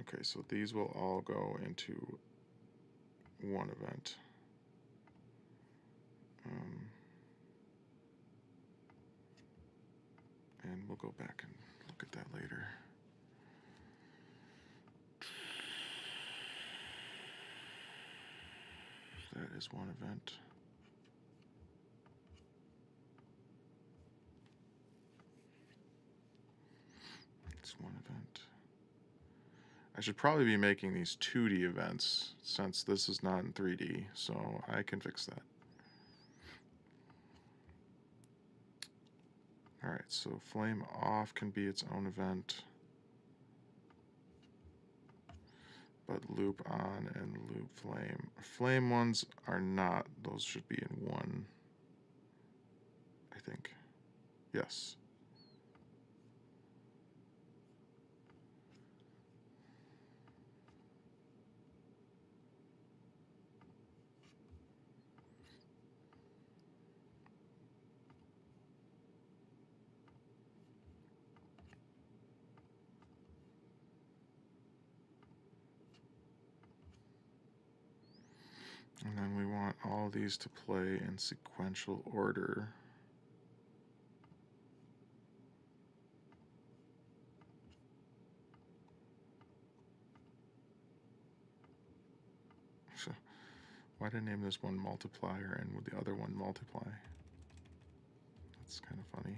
Okay, so these will all go into one event. And we'll go back and look at that later. That is one event. It's one event. I should probably be making these 2D events since this is not in 3D, so I can fix that. Alright, so flame off can be its own event, but loop on and loop flame. Flame ones are not, those should be in one, I think. Yes. And then we want all these to play in sequential order. So why did I name this one multiplier and would the other one multiply? That's kind of funny.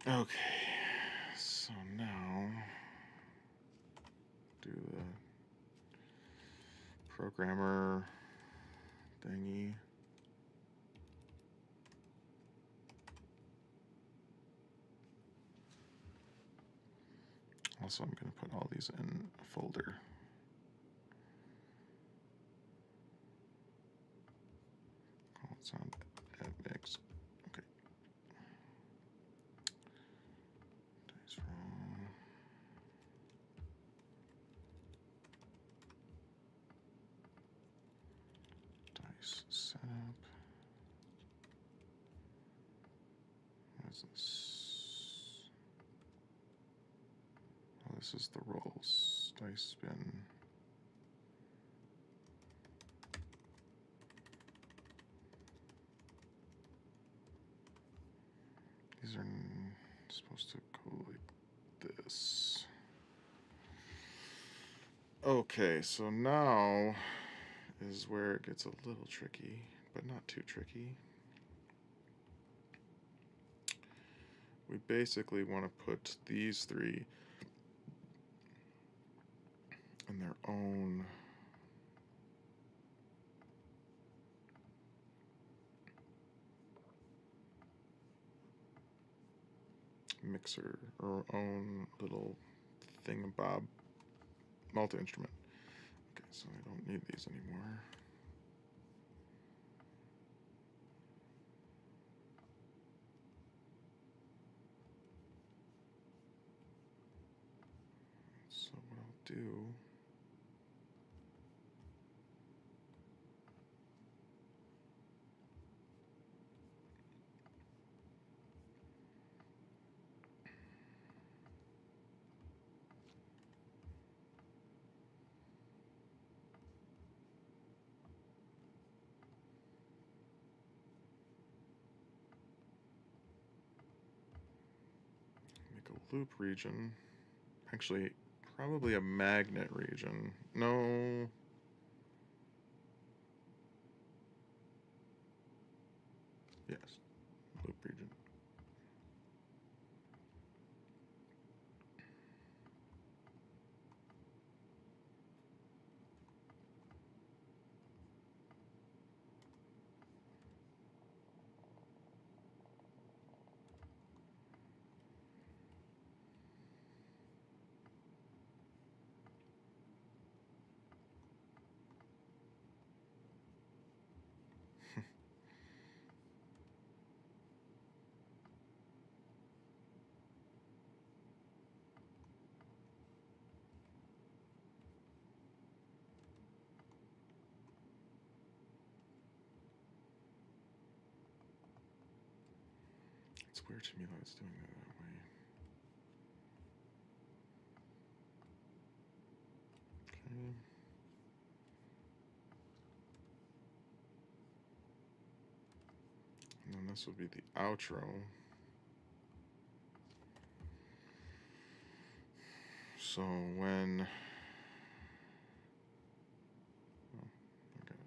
Okay, so now do the programmer thingy. Also, I'm going to put all these in a folder. Call it sound mix. Okay. Dice roll. Dice setup. What is this? Oh, this is the rolls. Dice spin. These are supposed to go like this. Okay, so now is where it gets a little tricky, but not too tricky. We basically want to put these three in their own mixer or own little thingamabob multi-instrument. Okay, so I don't need these anymore. So what I'll do, make a loop region. Actually, probably a magnet region. No. Yes, loop region. It's weird to me that it's doing that way. Okay. And then this will be the outro. So when, oh, I gotta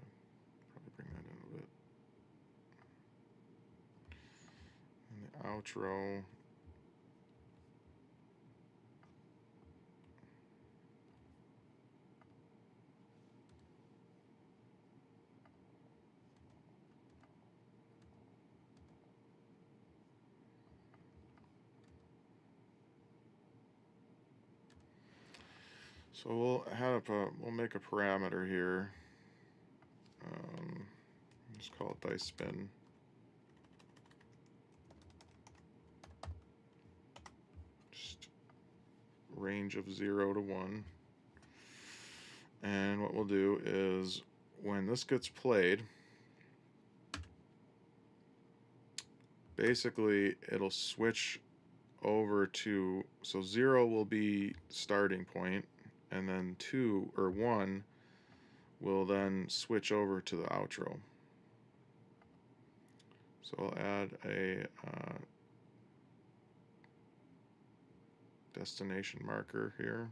probably bring that in a bit. And the outro, so we'll make a parameter here. Just call it dice spin. Just range of 0 to 1. And what we'll do is when this gets played, basically it'll switch over to, so 0 will be starting point, and then 2 or 1 will then switch over to the outro. So I'll add a destination marker here.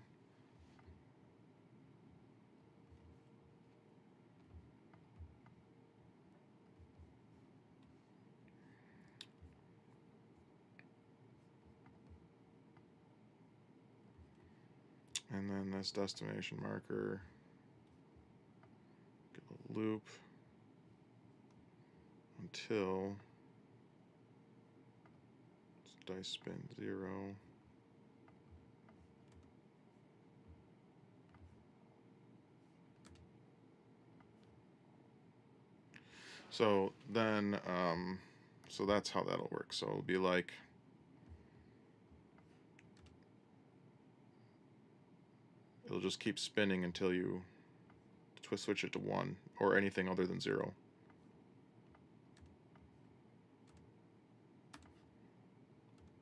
And then this destination marker, get a loop until dice spin 0. So then, so that's how that'll work. So it'll be like, it'll just keep spinning until you switch it to 1 or anything other than 0.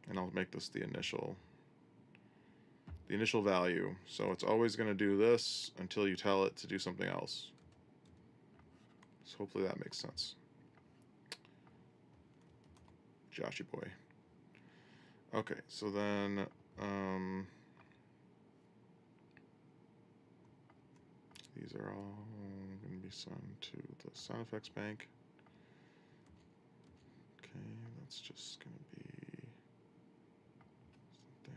And I'll make this the initial value. So it's always going to do this until you tell it to do something else. So hopefully that makes sense. Joshy boy. Okay, so then these are all going to be sent to the SFX bank. Okay, that's just going to be there.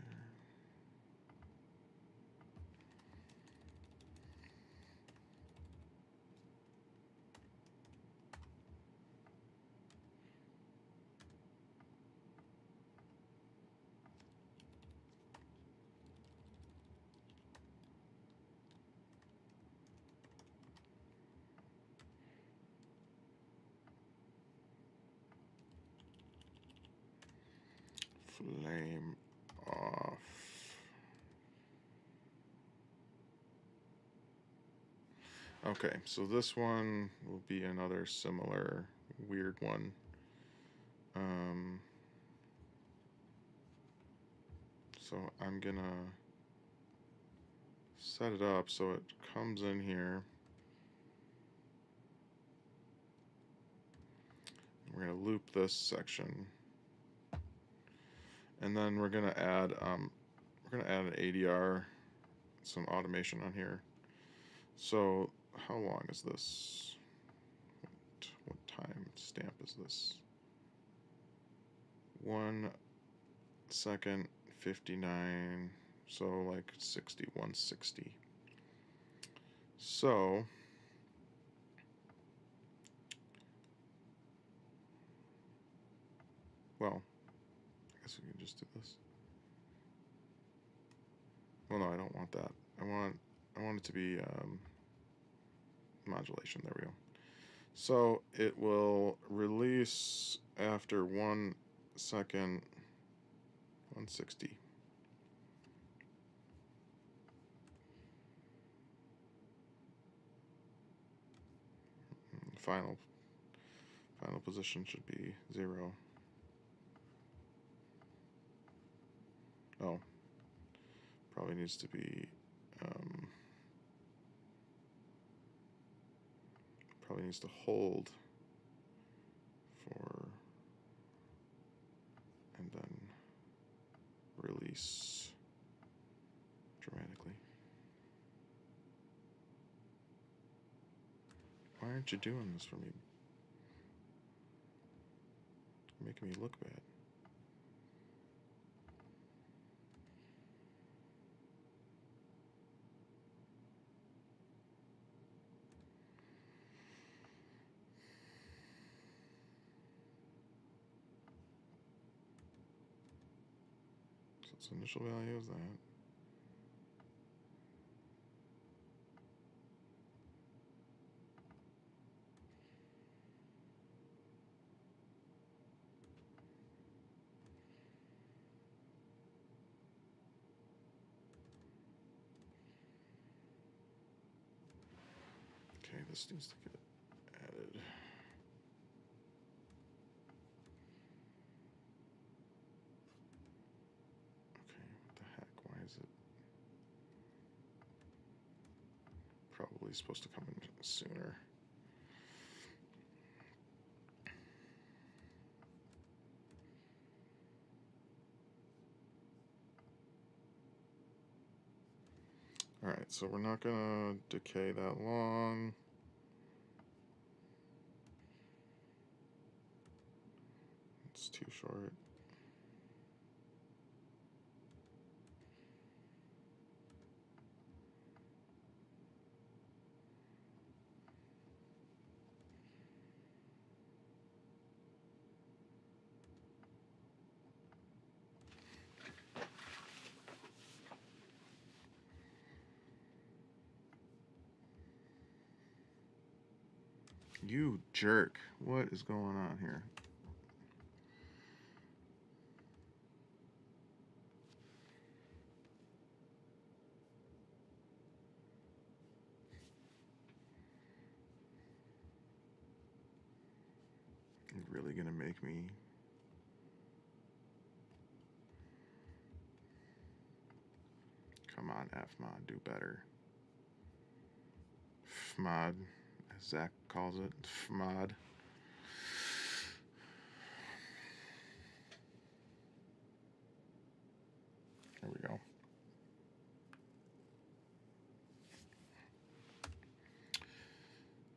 Flame off. Okay, so this one will be another similar weird one. So I'm gonna set it up so it comes in here. We're gonna loop this section, and then we're gonna add an ADR, some automation on here. So how long is this? What time stamp is this? 1 second 59. So like 160. So well, I guess we can just do this. Well, no, I don't want that. I want it to be modulation. There we go. So it will release after 1 second 160. Final position should be 0. Oh, probably needs to be probably needs to hold for and then release dramatically. Why aren't you doing this for me? You're making me look bad. So its initial value is that. Okay, this needs to get added. probably supposed to come in sooner. Alright, so we're not going to decay that long. It's too short. You jerk. What is going on here? You're really gonna make me... Come on, Fmod, do better. Fmod, as Zach calls it. Fmod. There we go.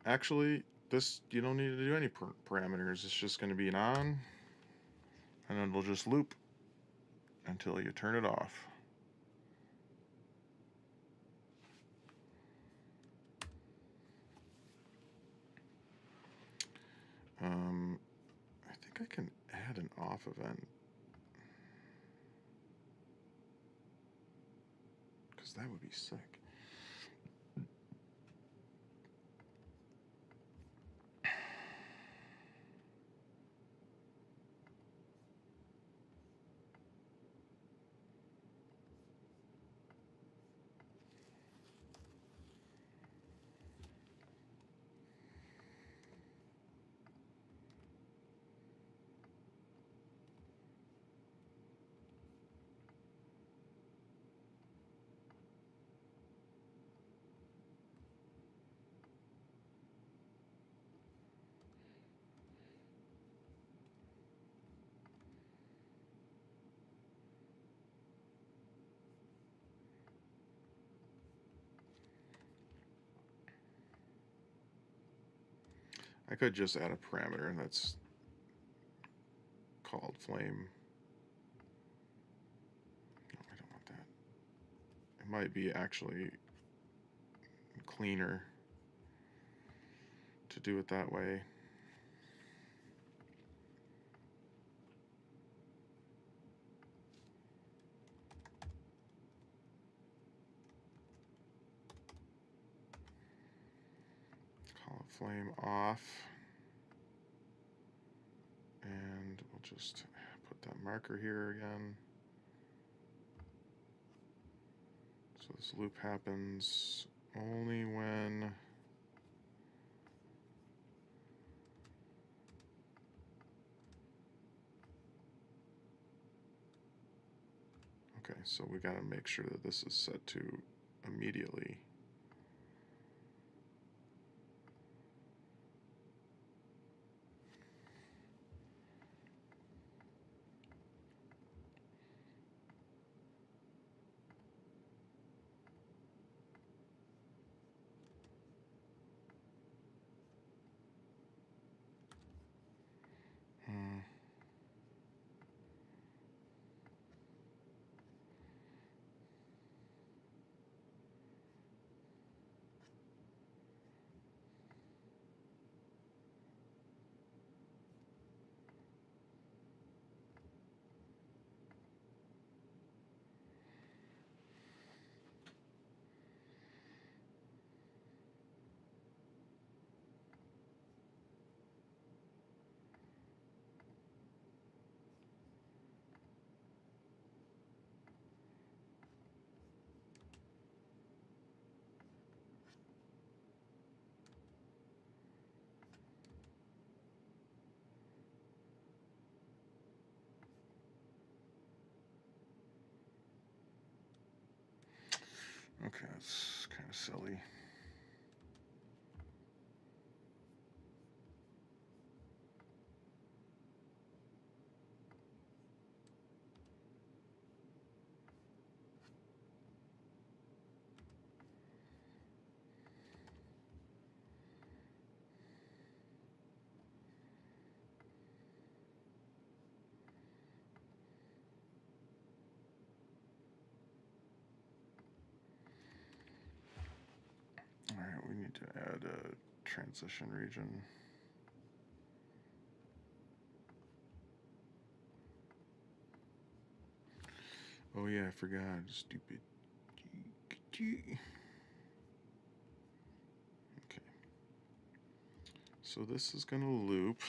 Actually, this, you don't need to do any parameters. It's just going to be an on, and then it'll just loop until you turn it off. I think I can add an off event, because that would be sick. I could just add a parameter that's called flame. No, I don't want that. It might be actually cleaner to do it that way. Call it flame off. And we'll just put that marker here again. So this loop happens only when okay, so we got to make sure that this is set to immediately. Okay, that's kind of silly. need to add a transition region. Oh yeah, I forgot. Stupid. Okay. So this is gonna loop.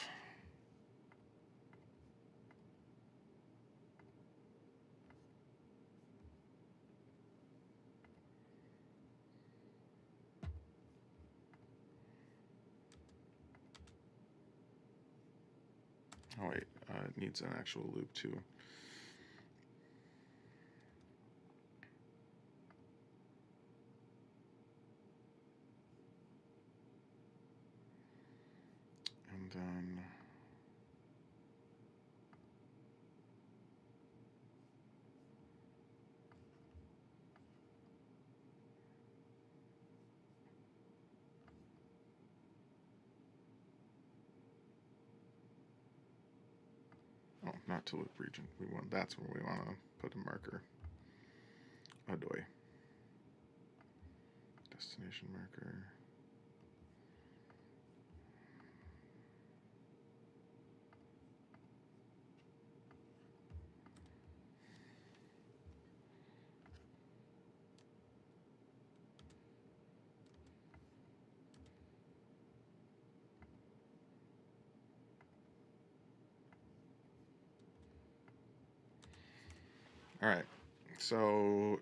Oh wait, it needs an actual loop too. And then oh, not to loop region. That's where we want to put a marker. Adoy. Destination marker. All right, so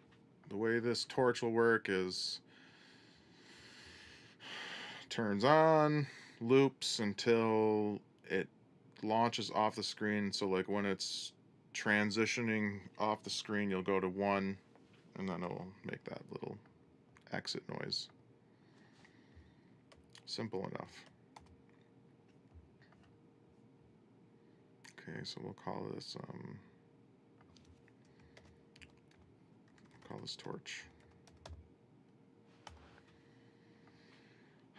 the way this torch will work is turns on, loops until it launches off the screen. So like when it's transitioning off the screen, you'll go to 1, and then it'll make that little exit noise. Simple enough. Okay, so we'll call this torch.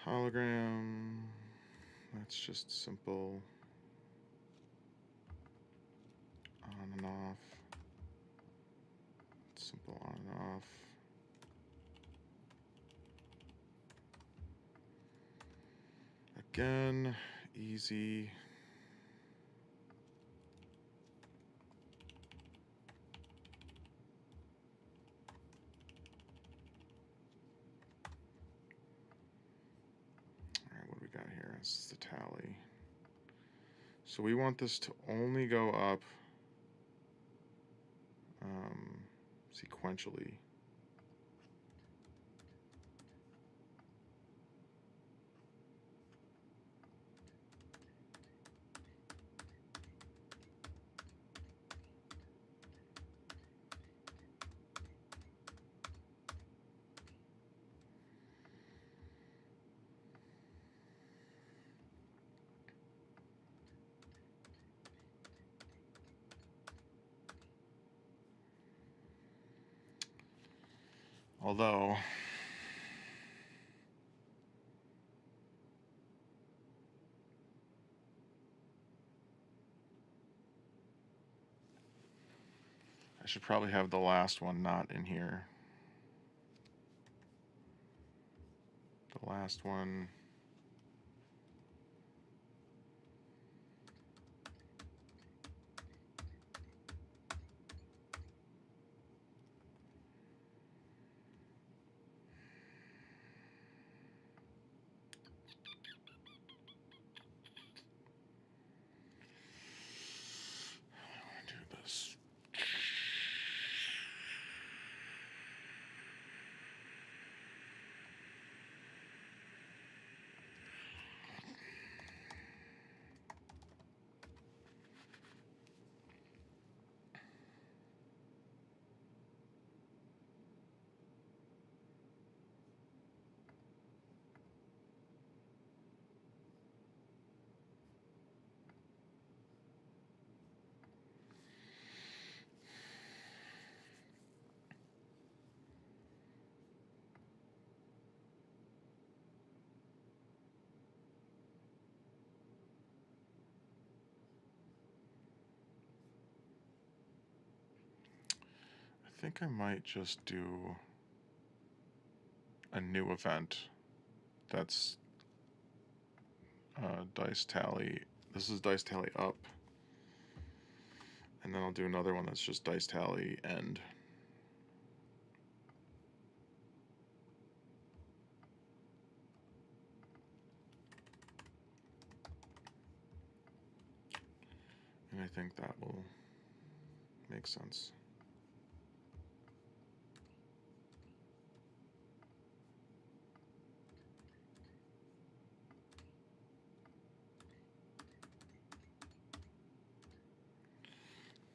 Hologram. That's just simple on and off. Simple on and off. Again, easy. Alright, what do we got here? This is the tally. So we want this to only go up sequentially. Although I should probably have the last one not in here. The last one. Do this. I think I might just do a new event That's dice tally. This is dice tally up. And then I'll do another one that's just dice tally end. And I think that will make sense.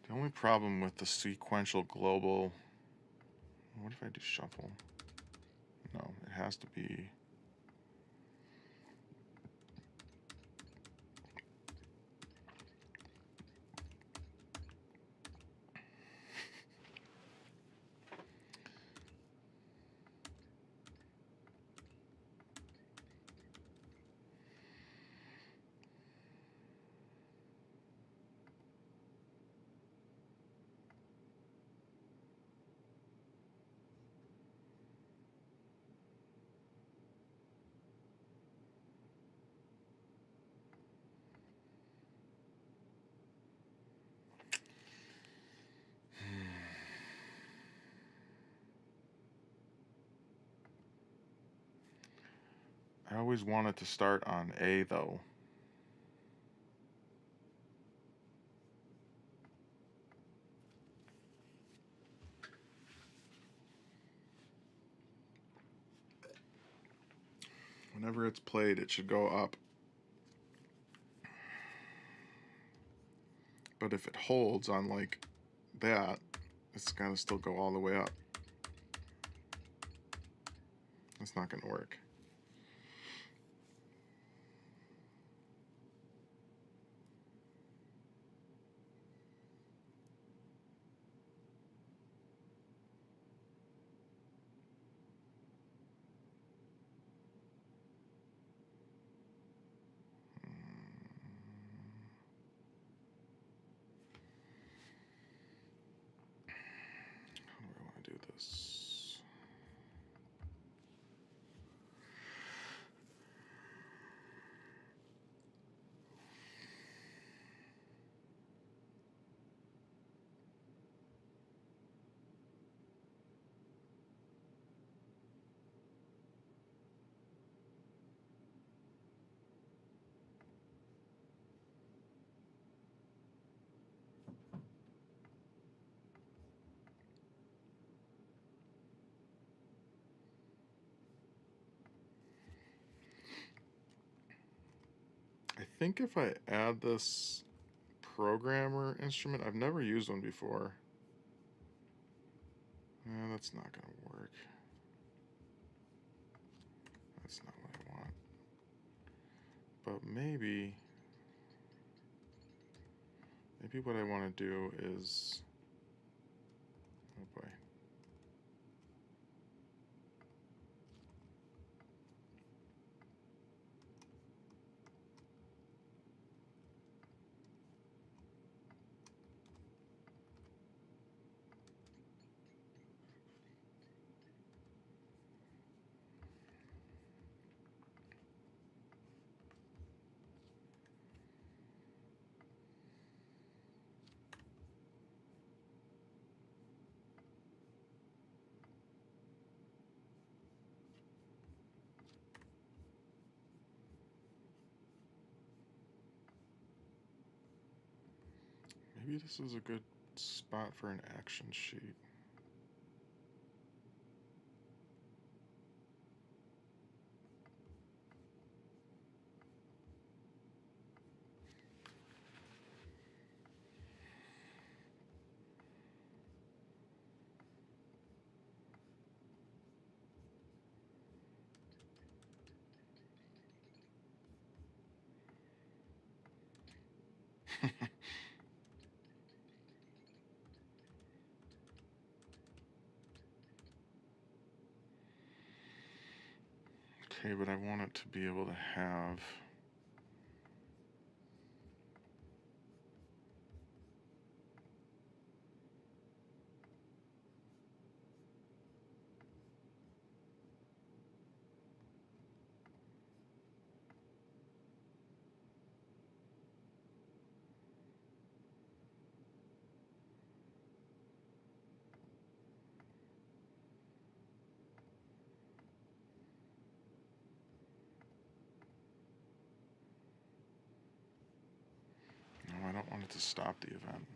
The only problem with the sequential global, what if I do shuffle? No, it has to be. I always wanted to start on A though. Whenever it's played, it should go up. But if it holds on like that, it's gotta still go all the way up. It's not gonna work. How do I want to do this? I think if I add this programmer instrument, I've never used one before. Yeah, that's not gonna work. That's not what I want. But maybe what I want to do is, oh boy. Maybe this is a good spot for an action sheet. Okay, but I want it to be able to have want it to stop the event.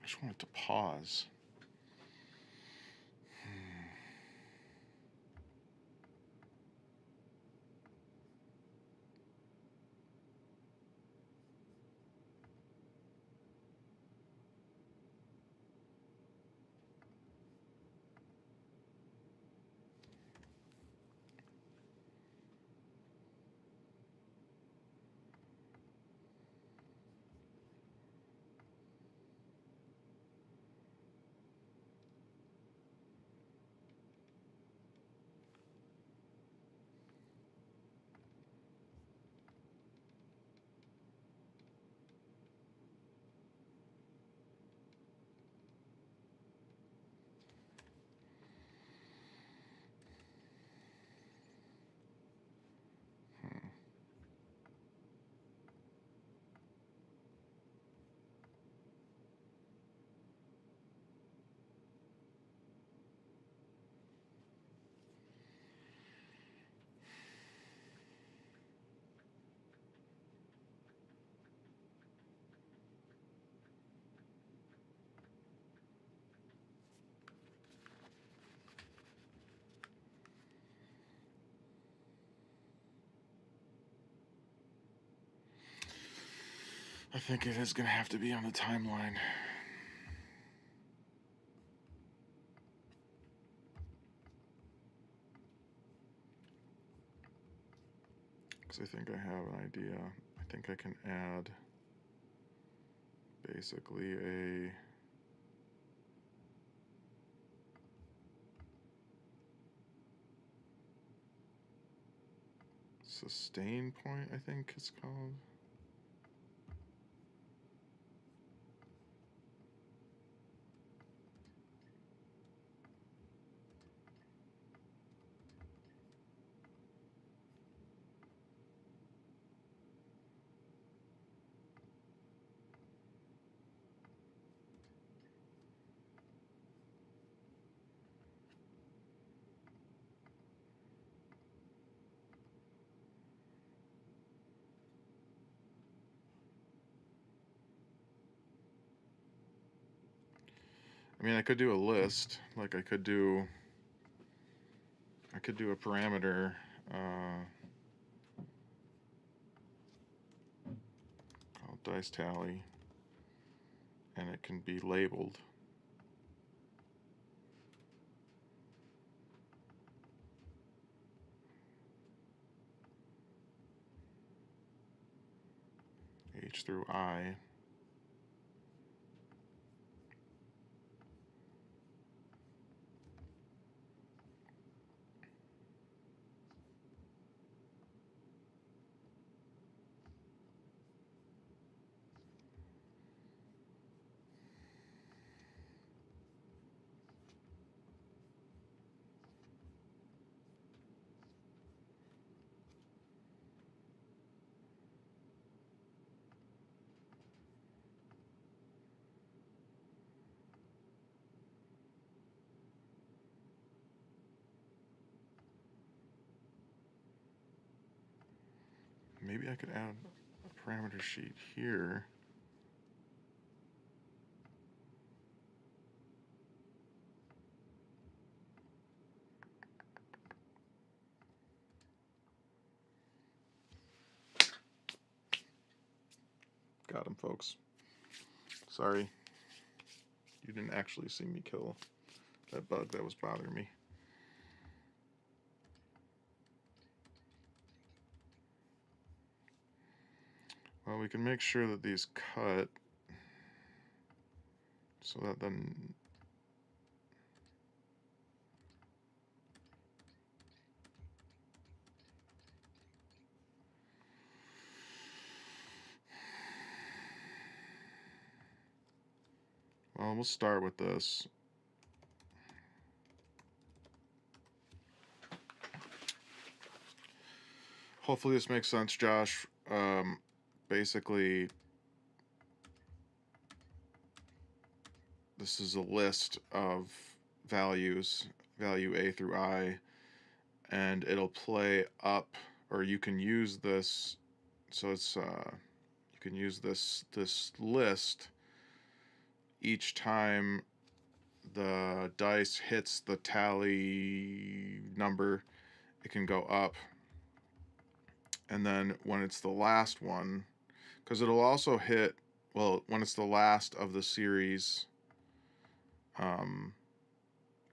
I just want it to pause. I think it is going to have to be on the timeline. Because I think I have an idea. I think I can add basically a sustain point, I think it's called. I mean, I could do a list, like I could do a parameter called dice tally, and it can be labeled. H through I. Maybe I could add a parameter sheet here. Got him, folks. Sorry. You didn't actually see me kill that bug that was bothering me. Well, we can make sure that these cut so that then well, we'll start with this. hopefully this makes sense, Josh. Basically, this is a list of values, value A through I, and it'll play up, or you can use this. So it's you can use this list each time the dice hits the tally number. It can go up, and then when it's the last one, because it'll also hit, well, when it's the last of the series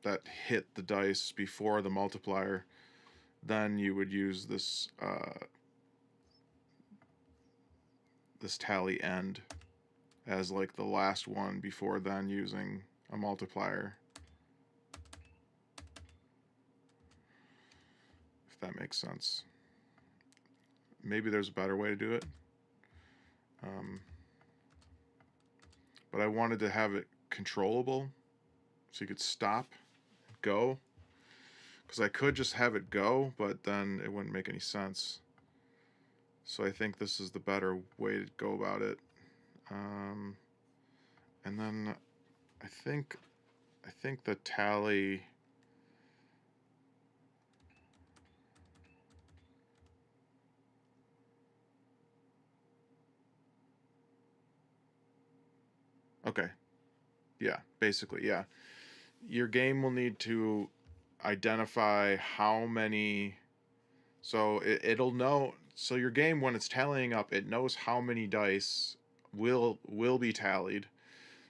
that hit the dice before the multiplier, then you would use this this tally end as like the last one before then using a multiplier, if that makes sense. Maybe there's a better way to do it, but I wanted to have it controllable so you could stop, go, because I could just have it go, but then it wouldn't make any sense. So I think this is the better way to go about it. And then I think the tally, okay, yeah, basically, yeah. Your game will need to identify how many, so it'll know, so your game, when it's tallying up, it knows how many dice will be tallied.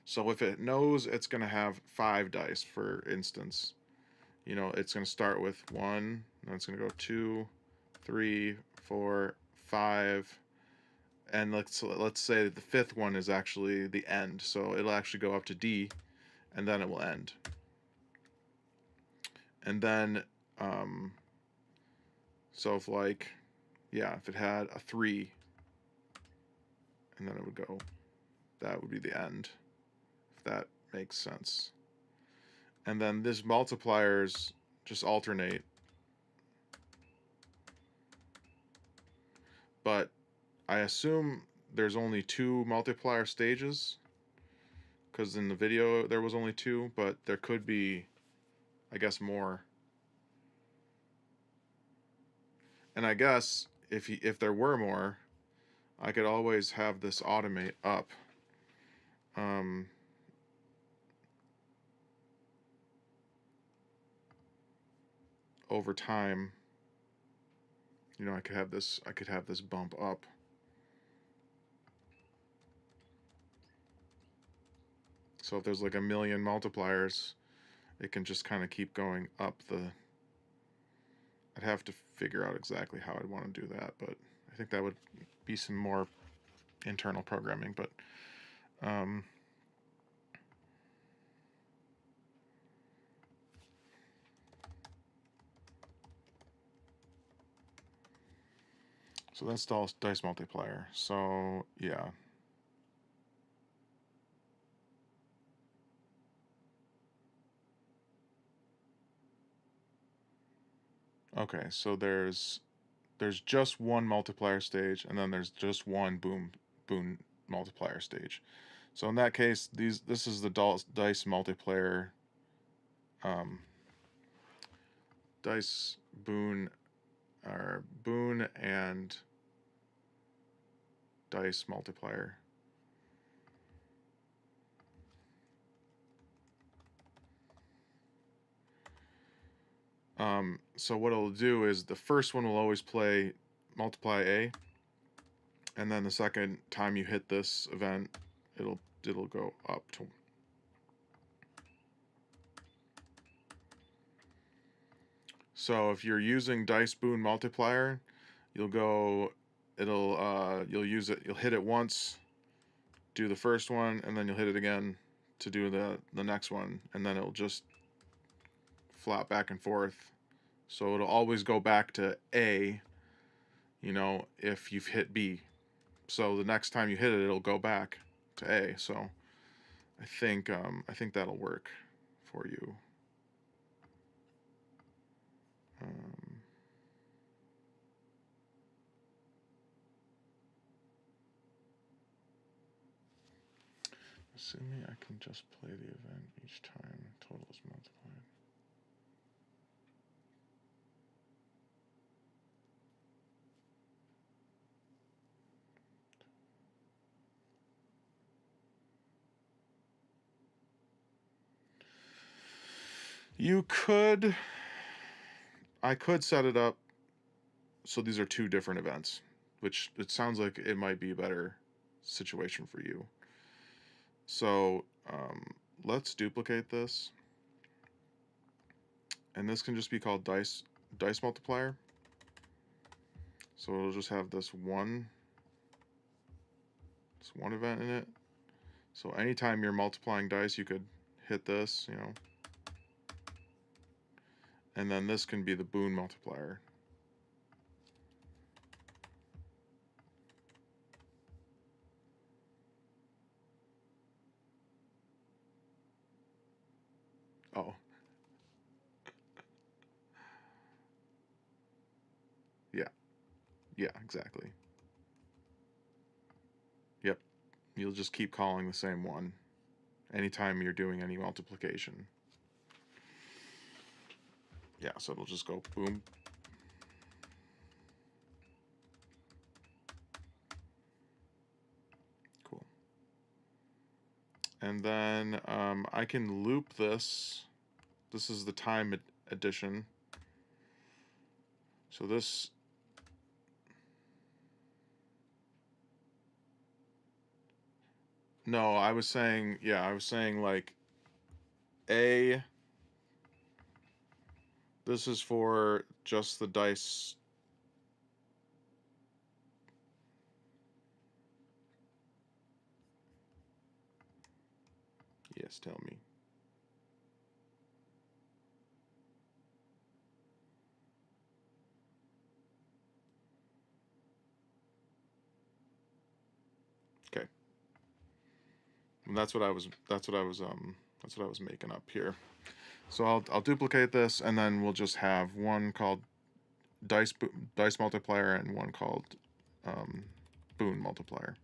So if it knows it's going to have 5 dice, for instance, you know, it's going to start with 1, then it's going to go 2, 3, 4, 5, and let's say that the 5th one is actually the end. So it'll actually go up to D, and then it will end. And then, so if like, yeah, if it had a 3, and then it would go, that would be the end, if that makes sense. And then this multipliers just alternate. But I assume there's only 2 multiplier stages, because in the video there was only 2, but there could be, I guess, more. And I guess if there were more, I could always have this automate up. Over time, you know, I could have this bump up. So if there's like a million multipliers, it can just kind of keep going up the. I'd have to figure out exactly how I'd want to do that, but I think that would be some more internal programming. But so that's the dice multiplier. So yeah. Okay, so there's just one multiplier stage, and then there's just one boon multiplier stage. So in that case, this is the dice multiplier, dice boon, or boon and dice multiplier. So what it'll do is the first one will always play multiply A, and then the second time you hit this event, it'll go up to. So if you're using dice boon multiplier, you'll go, you'll use it, you'll hit it once, do the first one, and then you'll hit it again to do the next one, and then it'll just flop back and forth. So it'll always go back to A, you know, if you've hit B. So the next time you hit it, it'll go back to A. So I think that'll work for you. Assuming I can just play the event each time total is multiplied. I could set it up so these are two different events, which it sounds like it might be a better situation for you. So let's duplicate this, and this can just be called dice multiplier. So it'll just have this one event in it. So anytime you're multiplying dice, you could hit this, you know, and then this can be the boon multiplier. Oh. Yeah. Yeah, exactly. Yep. You'll just keep calling the same one anytime you're doing any multiplication. Yeah, so it'll just go boom. Cool. And then I can loop this. This is the time addition. So this, no, I was saying, yeah, I was saying like A, this is for just the dice. Yes, tell me. Okay. And that's what I was making up here. So I'll duplicate this, and then we'll just have one called dice multiplier and one called boon multiplier.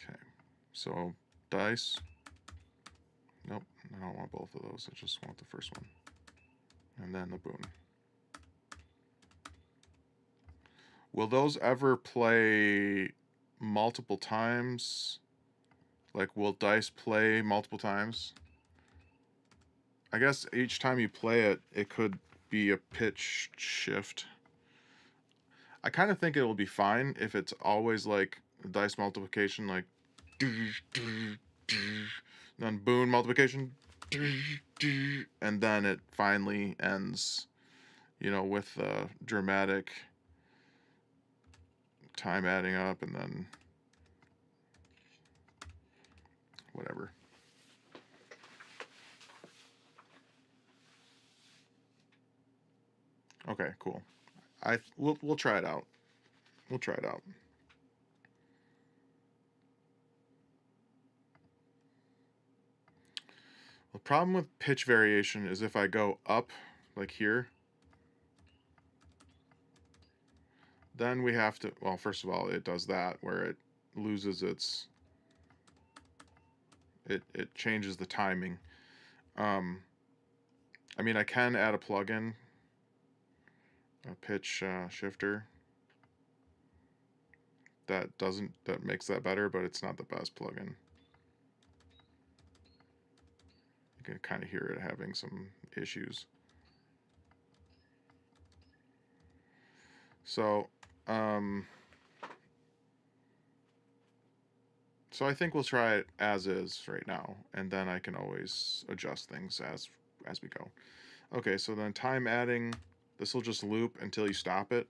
Okay, so dice. Nope, I don't want both of those. I just want the first one. And then the boon. Will those ever play multiple times? Like, will dice play multiple times? I guess each time you play it, it could be a pitch shift. I kind of think it will be fine if it's always like dice multiplication, like, then boon multiplication, and then it finally ends, you know, with dramatic time adding up, and then whatever. Okay, cool. We'll try it out. We'll try it out. The problem with pitch variation is if I go up, like here, then we have to, well, first of all, it does that where it loses its, it changes the timing. I mean, I can add a plugin, a pitch shifter that makes that better, but it's not the best plugin. You can kind of hear it having some issues. So, so I think we'll try it as is right now, and then I can always adjust things as we go. Okay, so then time adding, this will just loop until you stop it.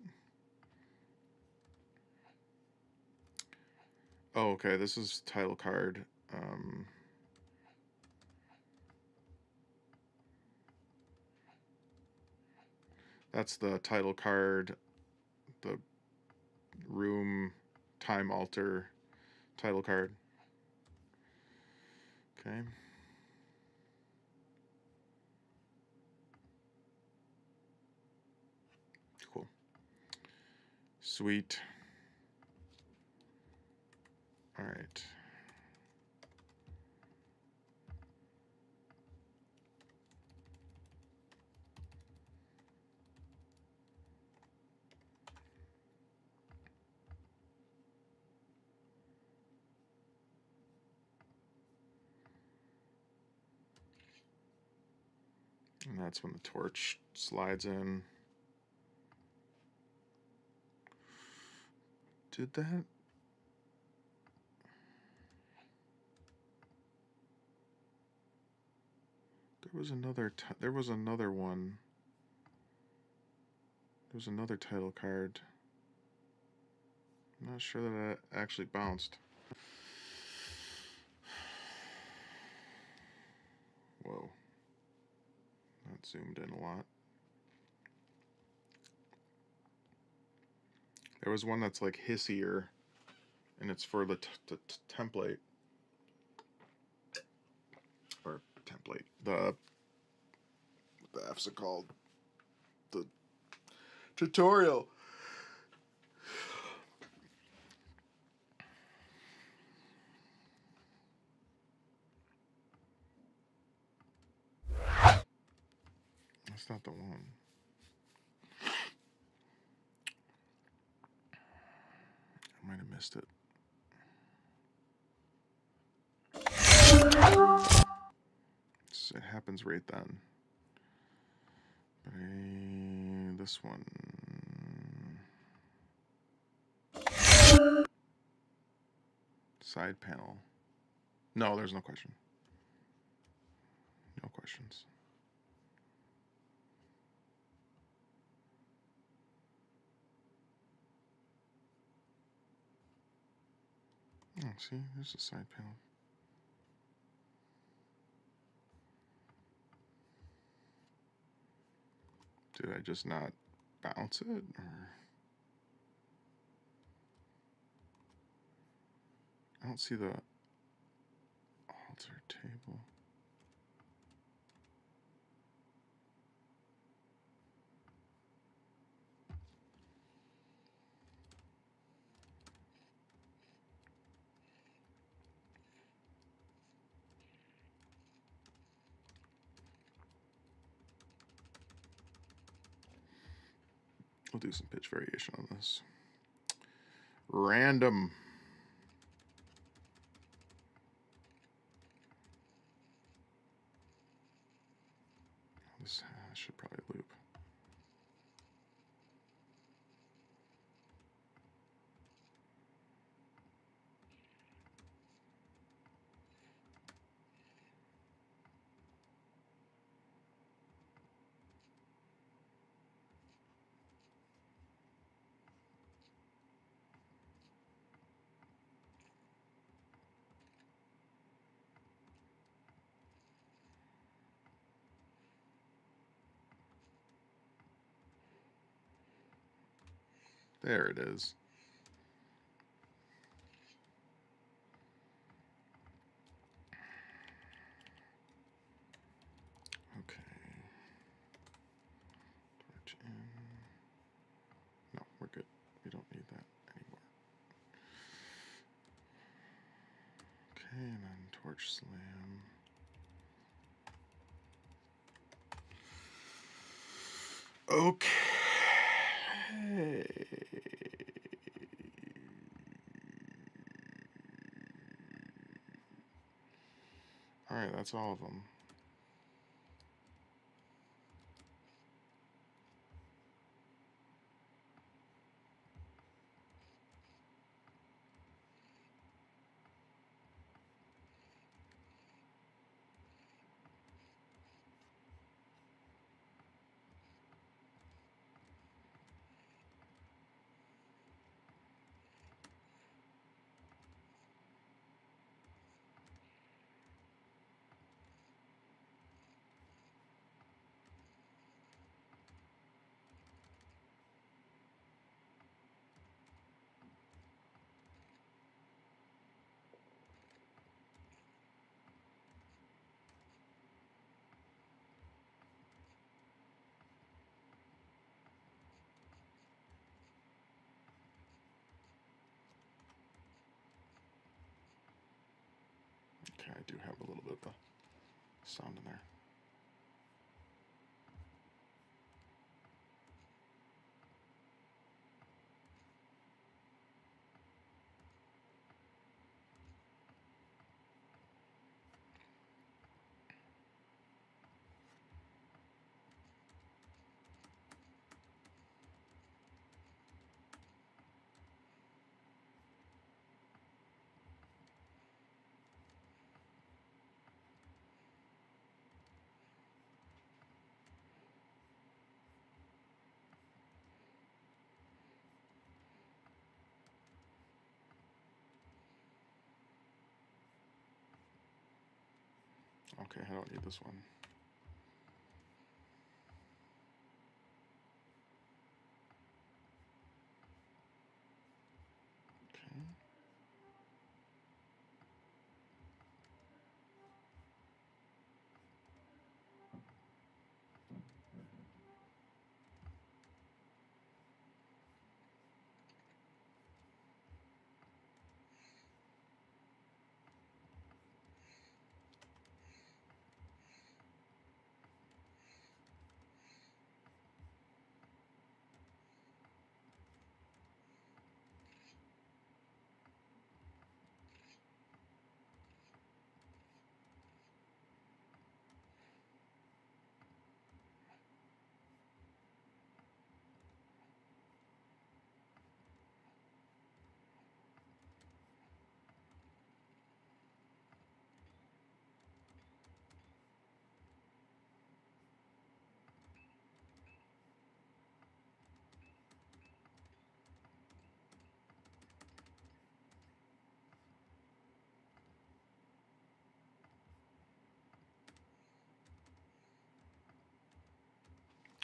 Oh, okay, this is title card. That's the title card, the room time alter title card. Okay. Cool. Sweet. All right. And that's when the torch slides in. Did that? There was another one. There was another title card. I'm not sure that it actually bounced. Whoa. That zoomed in a lot. There was one that's like hissier, and it's for the template. Or template. What the F's it called? The tutorial. That's not the one. I might have missed it. It happens right then. But this one. Side panel. No, there's no question. No questions. Oh, see, there's a side panel. Did I just not bounce it? Or I don't see the alter table. We'll do some pitch variation on this. Random. This should probably loop. There it is. Okay. Torch in. No, we're good. We don't need that anymore. Okay, and then torch slam. Okay. All right, that's all of them. I do have a little bit of a sound in there. Okay, I don't need this one. Okay.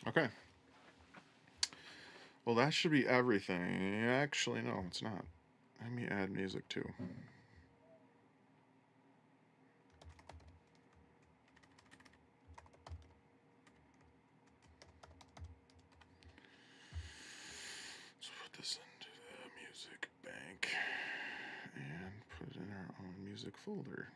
Okay. Well, that should be everything. Actually, no, it's not. Let me add music too. Let's put this into the music bank and put it in our own music folder.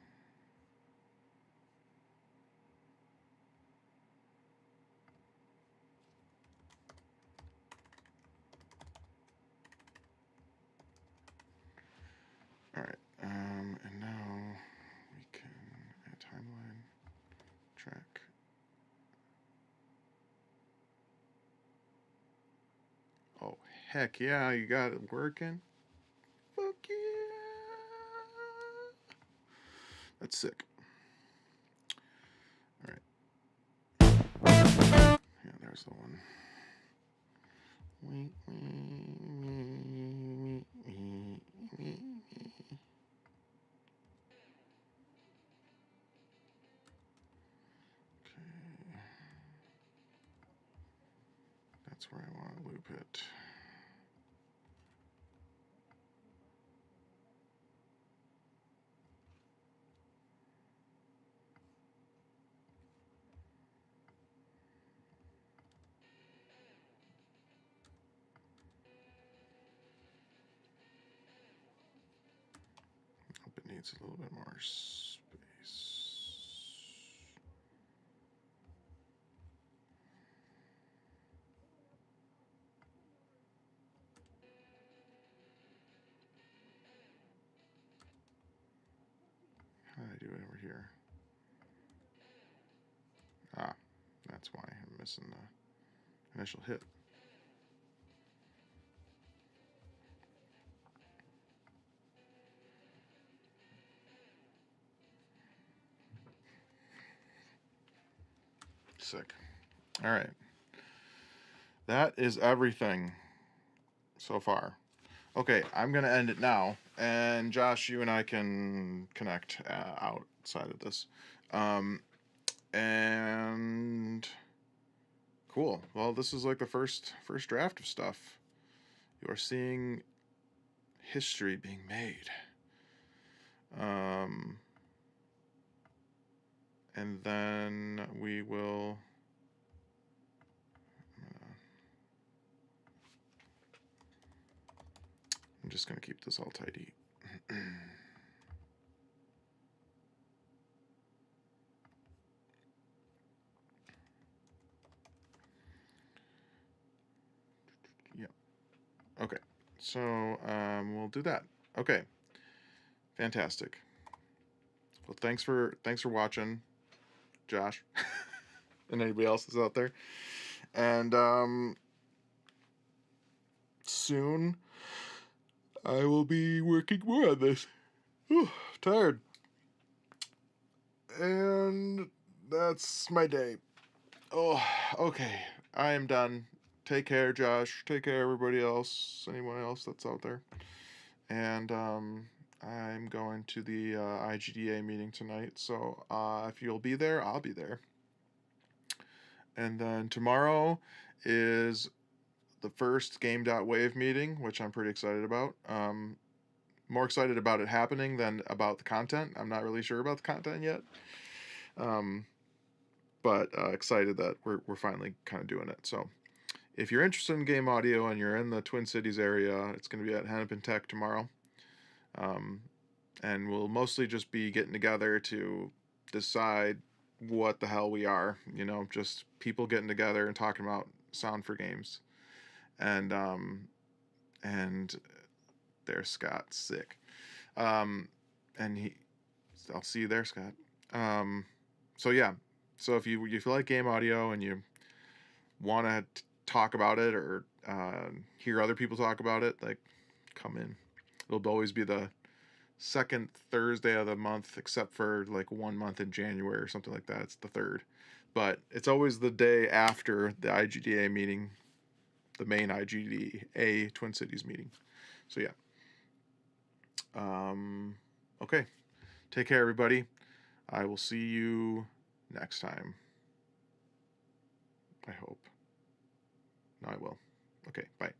All right, and now we can add timeline, track. Oh, heck yeah, you got it working. Fuck yeah. That's sick. All right. Yeah, there's the one. Okay. That's where I want to loop it. Hope it needs a little bit more space. How did I do it over here? Ah, that's why I'm missing the initial hit. Sick. All right. That is everything so far. Okay, I'm going to end it now. And Josh, you and I can connect outside of this. And cool. Well, this is like the first draft of stuff. You are seeing history being made. And then we will. I'm just going to keep this all tidy. So we'll do that. Okay. Fantastic. Well, thanks for watching, Josh, and anybody else that's out there. And soon I will be working more on this. Whew, tired. And that's my day. Oh, okay. I am done. Take care, Josh. Take care, everybody else. Anyone else that's out there. And I'm going to the IGDA meeting tonight. So if you'll be there, I'll be there. And then tomorrow is the first Game.wave meeting, which I'm pretty excited about. More excited about it happening than about the content. I'm not really sure about the content yet. But excited that we're finally kind of doing it. So if you're interested in game audio and you're in the Twin Cities area, it's going to be at Hennepin Tech tomorrow. And we'll mostly just be getting together to decide what the hell we are. You know, just people getting together and talking about sound for games. And there's Scott, sick. And I'll see you there, Scott. So yeah. So if you feel like game audio and you want to talk about it or hear other people talk about it, like, come in. It'll always be the second Thursday of the month, except for like 1 month in January or something like that. It's the third, but it's always the day after the IGDA meeting, the main IGDA Twin Cities meeting. So yeah. Okay. Take care, everybody. I will see you next time. I hope. No, I will. Okay, bye.